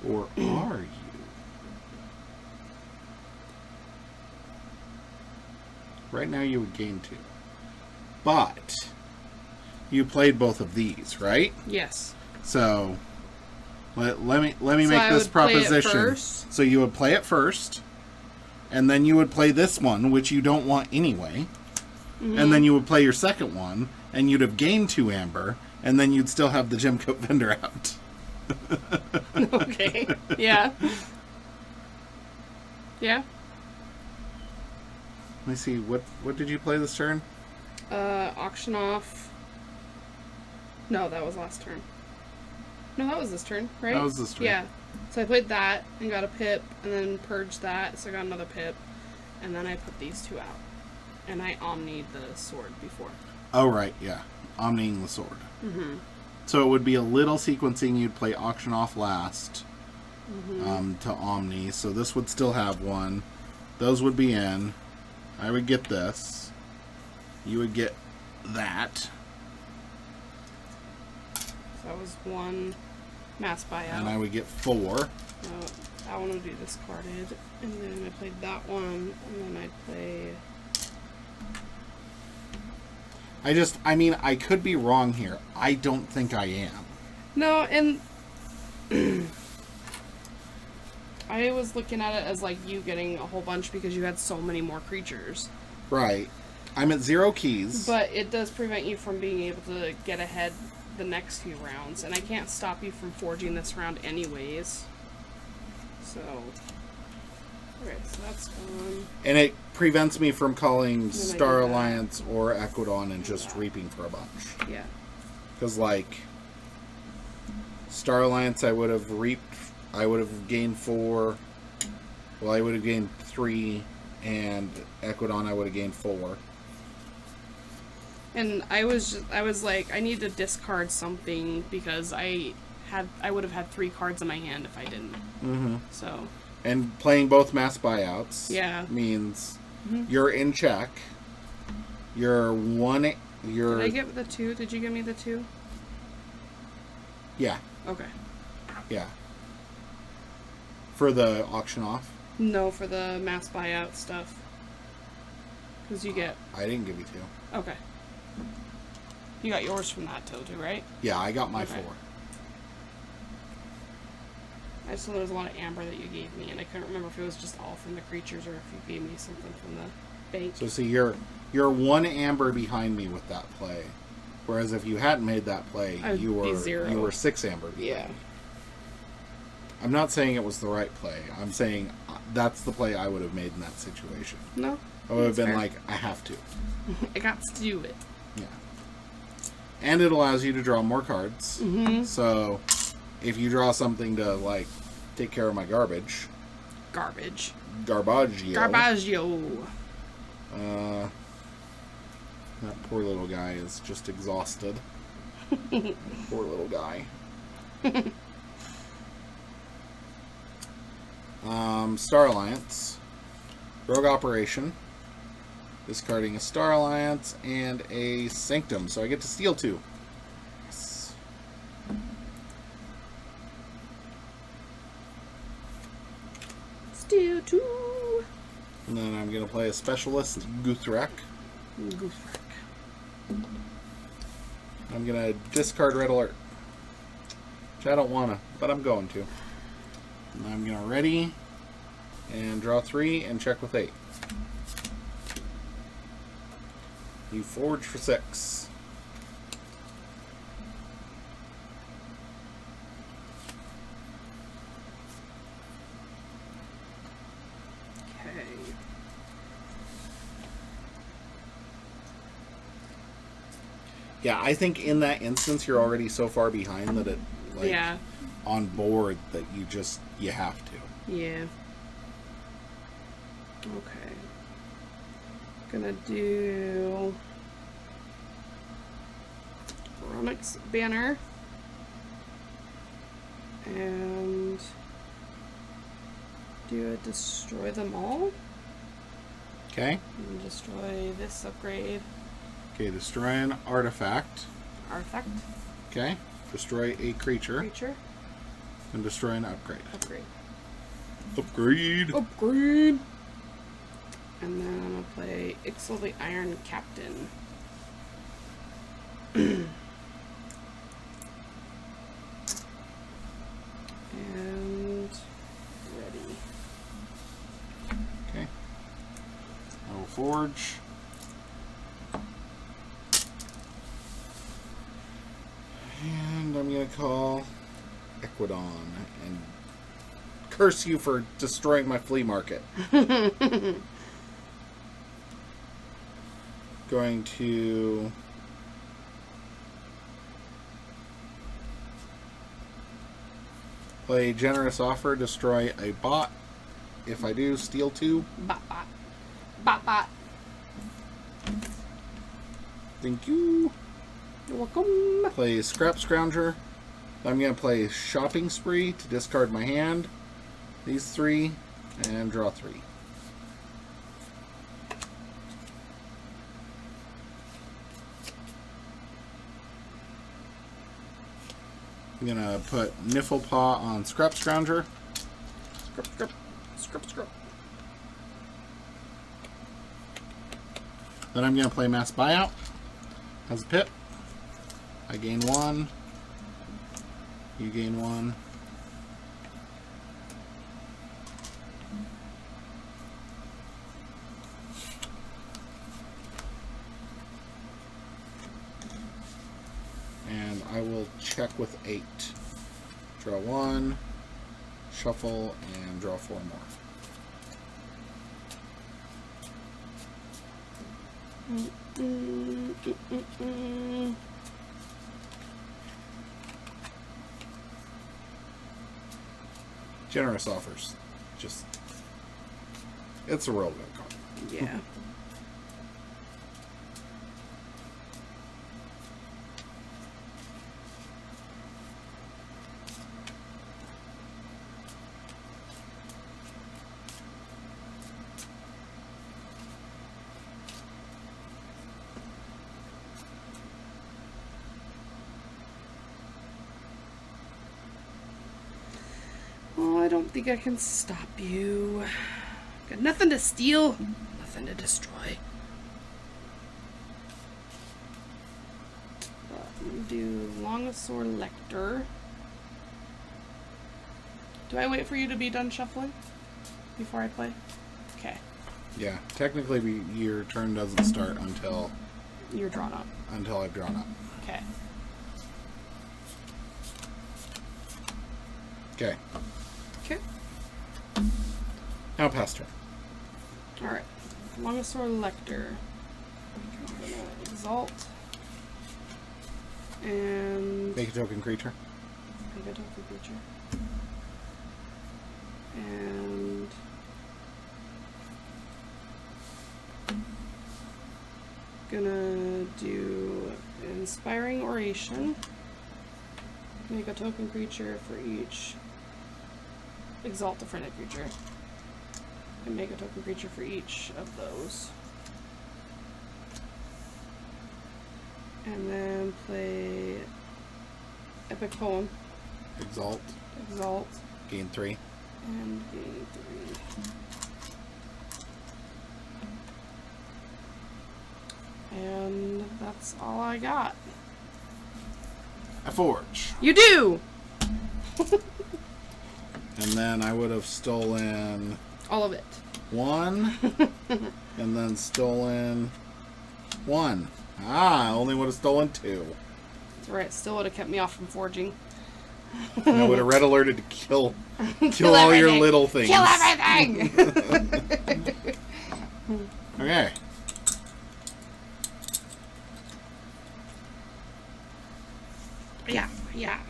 Or are you? Right now you would gain 2. But you played both of these, right? Yes. So let me So make I this would play it proposition. first? So you would play it first, and then you would play this one, which you don't want anyway. Mm-hmm. And then you would play your second one, and you'd have gained 2 amber, and then you'd still have the gem coat vendor out. Okay. Yeah. Yeah. Let me see, what did you play this turn? Auction off. No, that was last turn. No, that was this turn, right? That was this turn. Yeah. So I played that and got a pip, and then purged that, so I got another pip, and then I put these 2 out. And I omnied the sword before. Oh, right, yeah. Omniing the sword. Mm-hmm. So it would be a little sequencing. You'd play auction off last Mm-hmm. to Omni. So this would still have 1. Those would be in. I would get this. You would get that. So that was 1 mass buyout. And I would get 4. That one would be discarded. And then I played that one, and then I'd play... I could be wrong here. I don't think I am. No, and... I was looking at it as, like, you getting a whole bunch because you had so many more creatures. Right. I'm at 0 keys. But it does prevent you from being able to get ahead the next few rounds. And I can't stop you from forging this round anyways. So... Okay, so that's gone. And it prevents me from calling I Star do that. Alliance or Equidon and just reaping for a bunch. Yeah. Because, like, Star Alliance, I would have reaped. I would have gained 4. Well, I would have gained 3. And Equidon, I would have gained 4. And I was like, I need to discard something because I would have had 3 cards in my hand if I didn't. Mm-hmm. So. And playing both mass buyouts means you're in check. You're 1. Did I get the 2? Did you give me the 2? Yeah. Okay. Yeah. For the auction off? No, for the mass buyout stuff. Because you get... I didn't give you 2. Okay. You got yours from that too, right? Yeah, I got my Okay. 4. I just know there was a lot of amber that you gave me, and I couldn't remember if it was just all from the creatures or if you gave me something from the bank. So see, you're 1 amber behind me with that play. Whereas if you hadn't made that play, I'd you be were 0. you were 6 amber behind. Yeah. I'm not saying it was the right play. I'm saying that's the play I would have made in that situation. No. I would have That's been fair. like, I have to. I got to do it. Yeah. And it allows you to draw more cards. Mm-hmm. So if you draw something to, like, take care of my garbage. Garbage. Garbaggio. Garbaggio. That poor little guy is just exhausted. Poor little guy. Star Alliance. Rogue Operation. Discarding a Star Alliance and a Sanctum. So I get to steal 2. Yes. Steal 2. And then I'm going to play a Specialist, Guthrak. Goofrack. I'm going to discard Red Alert. Which I don't want to, but I'm going to. And I'm going to ready and draw 3 and check with 8. You forge for 6. Okay. Yeah, I think in that instance you're already so far behind that it, like, Yeah. on board that you have to. Yeah. Okay. Gonna do Ronix banner and do a destroy them all. Okay. And destroy this upgrade Okay, destroy an artifact. artifact Okay. Destroy a creature. And destroy an upgrade. upgrade. Upgrade! And then I'm gonna play Ixel the Iron Captain. And ready. Okay. I will forge. And I'm going to call Equidon and curse you for destroying my flea market. Going to play Generous Offer, destroy a bot. If I do, steal 2. Bot bot. Bot bot. Thank you. You're welcome. Play Scrap Scrounger. I'm going to play Shopping Spree to discard my hand. These 3 and draw 3. I'm going to put Nifflepaw on Scrap Scrounger. Scrub, scrub. Scrub, scrub. Then I'm going to play Mass Buyout as a pit. I gain 1. You gain 1. And I will check with 8. Draw 1, shuffle, and draw 4 more. Generous Offers. Just, it's a real good card. Yeah. Well, I don't think I can stop you. Got nothing to steal, nothing to destroy. But I'm gonna do Longosaur Lector. Do I wait for you to be done shuffling before I play? Okay. Yeah, technically your turn doesn't start until You're drawn up. I've drawn up. Okay. Okay. Okay. Now pass turn. Alright. Longosaur Lector. I'm gonna exalt. And Make a token creature. make a token creature. And gonna do Inspiring Oration. Make a token creature for each. Exalt a friendly creature. And make a token creature for each of those. And then play Epic Poem. Exalt. Exalt. Gain 3. And gain 3. And that's all I got. I forge. You do! And then I would have stolen All of it. 1, and then stolen 1. I only would have stolen 2. That's right. Still would have kept me off from forging. And I would have red alerted to kill all everything. your little things. Kill everything! Okay. Yeah.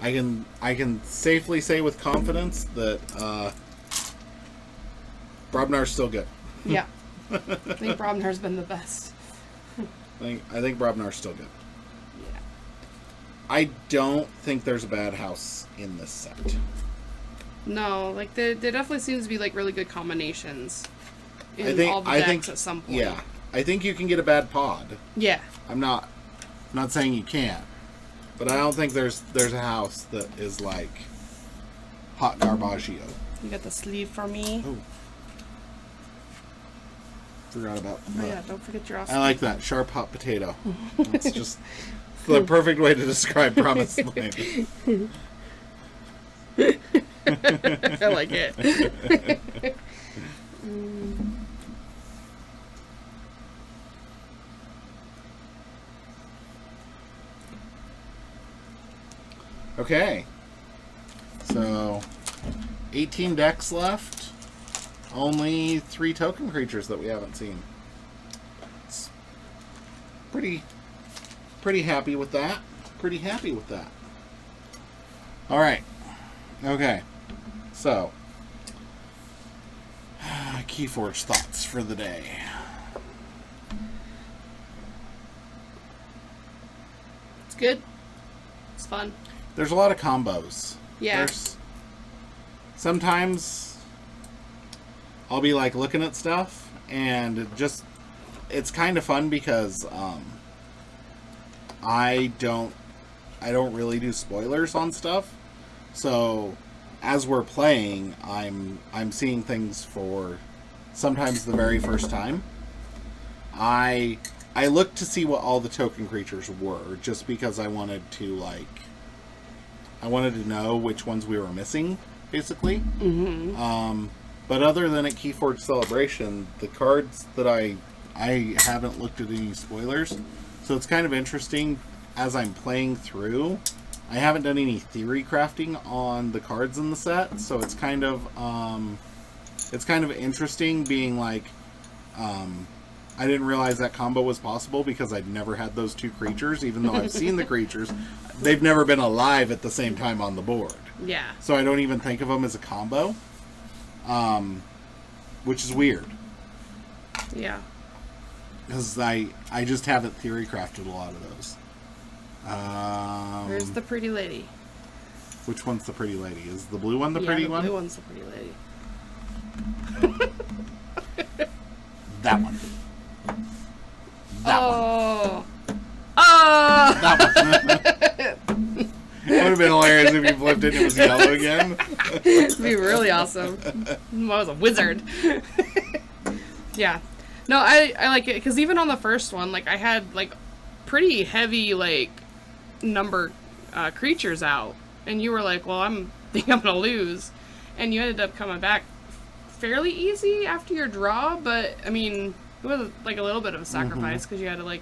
I can safely say with confidence that Brobnar's still good. Yeah. I think Brobnar's been the best. I think Brobnar's still good. Yeah. I don't think there's a bad house in this set. No, like there definitely seems to be like really good combinations in all the decks at some point. Yeah. I think you can get a bad pod. Yeah. I'm not saying you can't. But I don't think there's a house that is like hot garbaggio. You got the sleeve for me. Oh. Forgot about that. Oh yeah, don't forget your awesome. I like that. Sharp hot potato. It's just the perfect way to describe Promised Land. I like it. Okay. So 18 decks left. Only 3 token creatures that we haven't seen. It's pretty happy with that. All right. Okay. So, Keyforge thoughts for the day. It's good. It's fun. There's a lot of combos. Yeah. Sometimes I'll be like looking at stuff and it's kind of fun because I don't really do spoilers on stuff. So as we're playing, I'm seeing things for sometimes the very first time. I looked to see what all the token creatures were just because I wanted to know which ones we were missing, basically. Mm-hmm. But other than at Keyforge Celebration, the cards that I haven't looked at any spoilers, so it's kind of interesting as I'm playing through. I haven't done any theory crafting on the cards in the set, so it's kind of interesting being like, I didn't realize that combo was possible because I'd never had those 2 creatures, even though I've seen the creatures. They've never been alive at the same time on the board. Yeah. So I don't even think of them as a combo. Which is weird. Yeah. Because I just haven't theory crafted a lot of those. Where's the pretty lady? Which one's the pretty lady? Is the blue one the pretty one? The blue one's the pretty lady. That one. Oh. That one. It would have been hilarious if you flipped it and it was yellow again. It'd be really awesome. I was a wizard. Yeah. No, I like it because even on the first one, like I had like pretty heavy like number creatures out, and you were like, "Well, I'm gonna lose," and you ended up coming back fairly easy after your draw. But I mean, it was like a little bit of a sacrifice because you had to like,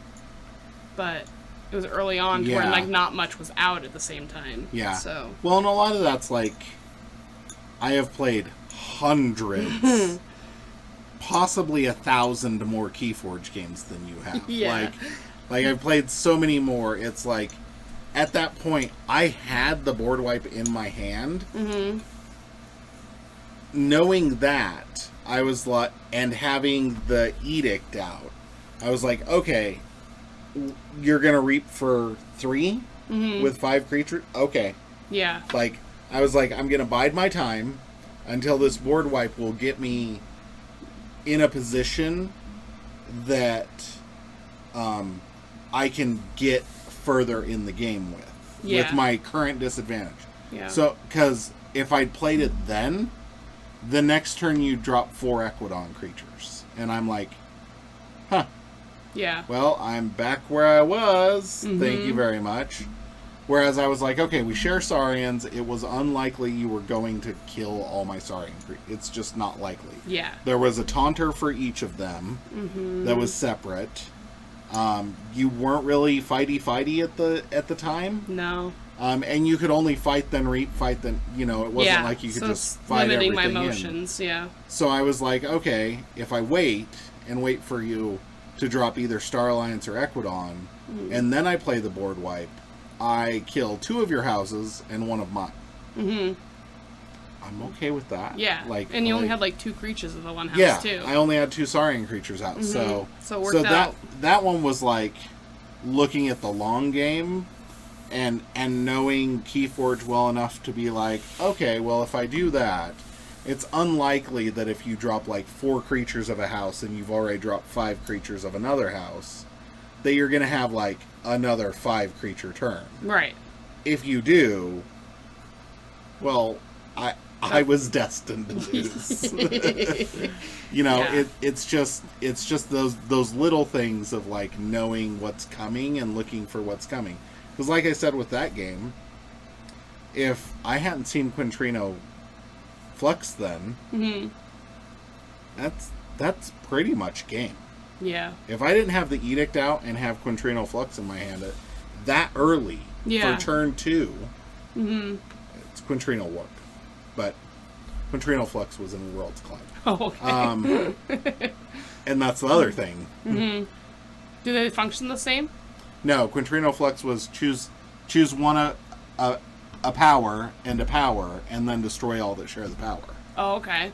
but it was early on to where like not much was out at the same time. Yeah. So well, and a lot of that's like I have played hundreds. Possibly 1,000 more Keyforge games than you have. Yeah. Like I've played so many more. It's like at that point I had the board wipe in my hand. Mm-hmm. Knowing that, I was like, and having the edict out, I was like, okay, you're gonna reap for 3 with 5 creatures. Okay. Yeah. Like I was like, I'm gonna bide my time until this board wipe will get me in a position that I can get further in the game with my current disadvantage. Yeah. So, because if I'd played it then, the next turn you drop 4 Equidon creatures. And I'm like, huh. Yeah. Well, I'm back where I was. Thank you very much. Whereas I was like, okay, we share Saurians. It was unlikely you were going to kill all my Saurian creatures. It's just not likely. Yeah. There was a taunter for each of them that was separate. You weren't really fighty at the time. No. And you could only fight then fight then. You know, it wasn't like you could just fight limiting everything my motions. Yeah. So I was like, okay, if I wait for you to drop either Star Alliance or Equidon, and then I play the board wipe, I kill 2 of your houses and 1 of mine. Mm-hmm. I'm okay with that. Yeah. And you only had 2 creatures in the one house too. I only had 2 Saurian creatures out. So it worked out. That one was looking at the long game and knowing Keyforge well enough to be like, okay, well, if I do that, it's unlikely that if you drop 4 creatures of a house and you've already dropped 5 creatures of another house, that you're going to have another 5 creature turn. Right. If you do, I was destined to lose. It's just those little things of knowing what's coming and looking for what's coming. Because like I said with that game, if I hadn't seen Quintrino Flux then, that's pretty much game. Yeah. If I didn't have the Edict out and have Quintrino Flux in my hand that early for turn 2, it's Quintrino Warp. But Quintrino Flux was in Worlds Club. Oh, okay. And that's the other thing. Mm-hmm. Do they function the same? No, Quintrino Flux was choose one a power and a power, and then destroy all that share the power. Oh, okay.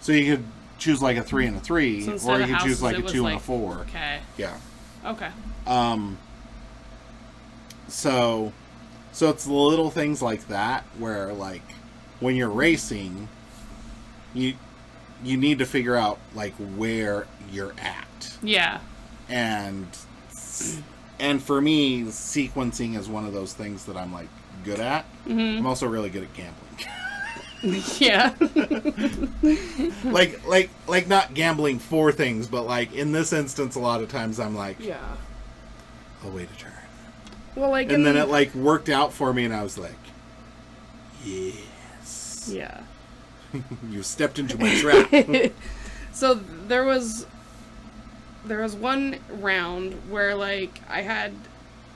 So you could choose a 3 and a 3, so or you could choose a 2 and a 4. Okay. Yeah. Okay. So it's the little things like that where when you're racing, you need to figure out where you're at. Yeah. And for me, sequencing is one of those things that I'm good at. Mm-hmm. I'm also really good at gambling. Yeah. Not gambling for things, but in this instance, a lot of times I'm yeah, I'll wait a turn. Well, and then it worked out for me, and I was yes. Yeah. You stepped into my trap. So there was one round where I had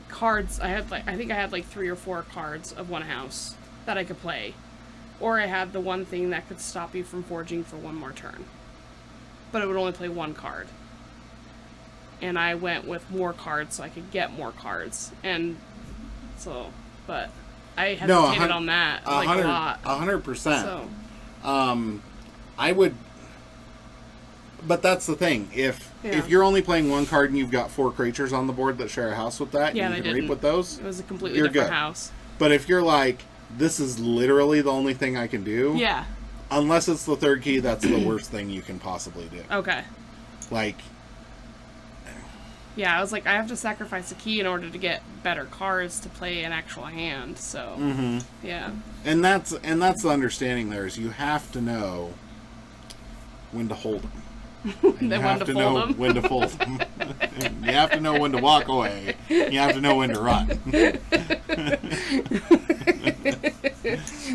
cards. I think I had 3 or 4 cards of one house that I could play, or I had the one thing that could stop you from forging for 1 more turn, but it would only play 1 card. And I went with more cards so I could get more cards, and so, but I hesitated on that a lot. 100%. So, I would, but that's the thing. If you're only playing 1 card and you've got 4 creatures on the board that share a house with that, and you can reap with those, it was a completely different house. But if you're this is literally the only thing I can do. Yeah. Unless it's the 3rd key, that's the worst thing you can possibly do. Okay. Yeah, I was I have to sacrifice a key in order to get better cards to play an actual hand. So. Mm-hmm. Yeah. And that's the understanding there is you have to know when to hold them. And you have to know when to fold them. You have to know when to walk away. You have to know when to run.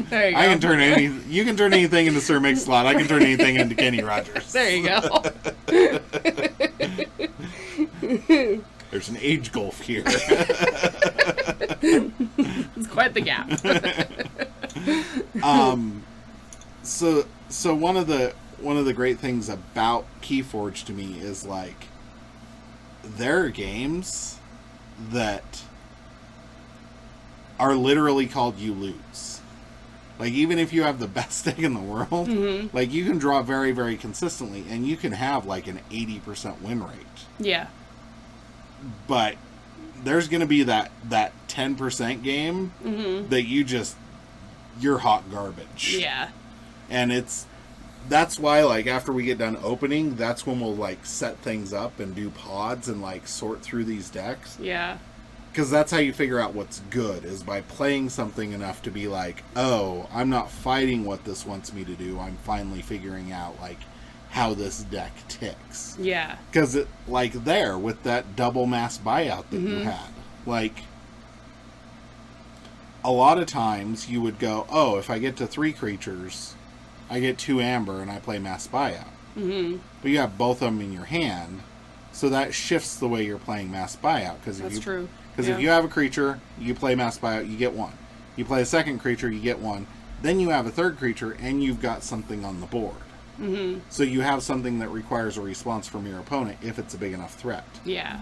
There you go. I can turn you can turn anything into Sir Mix-a-Lot. I can turn anything into Kenny Rogers. There you go. There's an age gulf here. It's quite the gap. So one of the great things about Keyforge to me is there are games that are literally called you lose. Even if you have the best deck in the world, mm-hmm. you can draw very, very consistently, and you can have an 80% win rate. Yeah. But there's going to be that 10% game mm-hmm. that you're hot garbage. Yeah. And that's why after we get done opening, that's when we'll set things up and do pods and sort through these decks. Yeah. Because that's how you figure out what's good, is by playing something enough to be oh, I'm not fighting what this wants me to do. I'm finally figuring out how this deck ticks. Yeah. Because it there with that double mass buyout that mm-hmm. you had, a lot of times you would go, oh, if I get to 3 creatures, I get 2 amber and I play mass buyout. Mm-hmm. But you have both of them in your hand, so that shifts the way you're playing mass buyout. That's true. Because if you have a creature, you play mass buyout, you get 1. You play a second creature, you get 1. Then you have a third creature, and you've got something on the board. Mm-hmm. So you have something that requires a response from your opponent if it's a big enough threat. Yeah.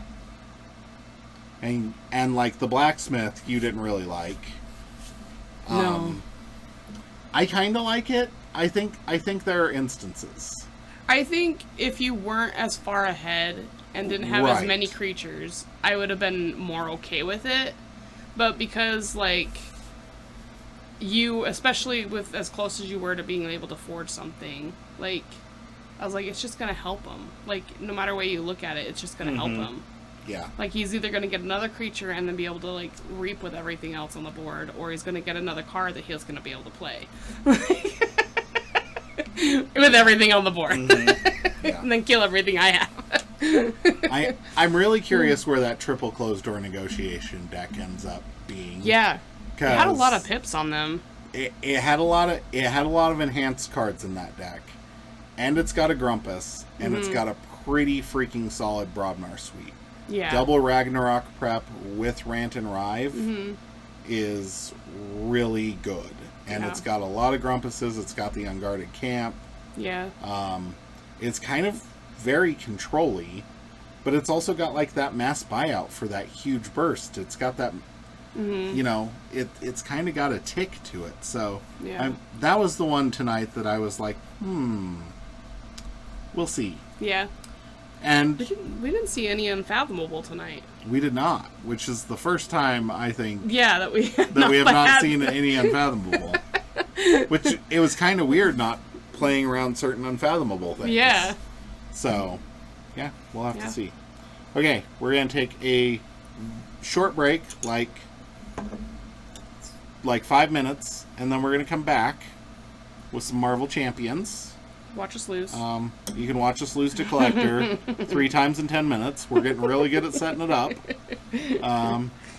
And like the blacksmith, you didn't really like. No. I kind of like it. I think there are instances. I think if you weren't as far ahead and didn't have as many creatures, I would have been more okay with it. But because, like, you, especially with as close as you were to being able to forge something, like, I was like, it's just going to help him. Like, no matter way you look at it, it's just going to help him. Yeah. Like, he's either going to get another creature and then be able to, like, reap with everything else on the board, or he's going to get another card that he's going to be able to play. With everything on the board. Mm-hmm. Yeah. And then kill everything I have. I'm really curious where that triple closed door negotiation deck ends up being. Yeah. It had a lot of pips on them. It had a lot of enhanced cards in that deck. And it's got a Grumpus, and it's got a pretty freaking solid Broadmar suite. Yeah. Double Ragnarok prep with Rant and Rive is really good. And it's got a lot of Grumpuses. It's got the Unguarded Camp. Yeah. It's kind of very control-y, but it's also got like that mass buyout for that huge burst. It's got that, you know, it's kind of got a tick to it. So that was the one tonight that I was like, we'll see. Yeah. And we didn't see any Unfathomable tonight. We did not, which is the first time, I think, that we have not seen any Unfathomable. Which, it was kind of weird not playing around certain Unfathomable things. Yeah. So, yeah, we'll have to see. Okay, we're going to take a short break, like 5 minutes, and then we're going to come back with some Marvel Champions. Watch us lose. You can watch us lose to Collector 3 times in 10 minutes. We're getting really good at setting it up.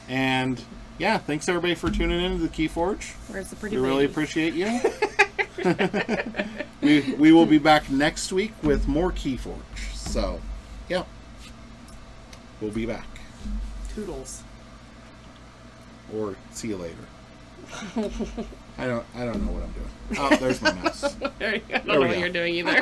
And yeah, thanks everybody for tuning in to the Keyforge. Where's the pretty We baby? really appreciate you. we will be back next week with more Keyforge. So, yeah. We'll be back. Toodles. Or see you later. I don't know what I'm doing. Oh, there's my mouse. I don't know what you're doing either.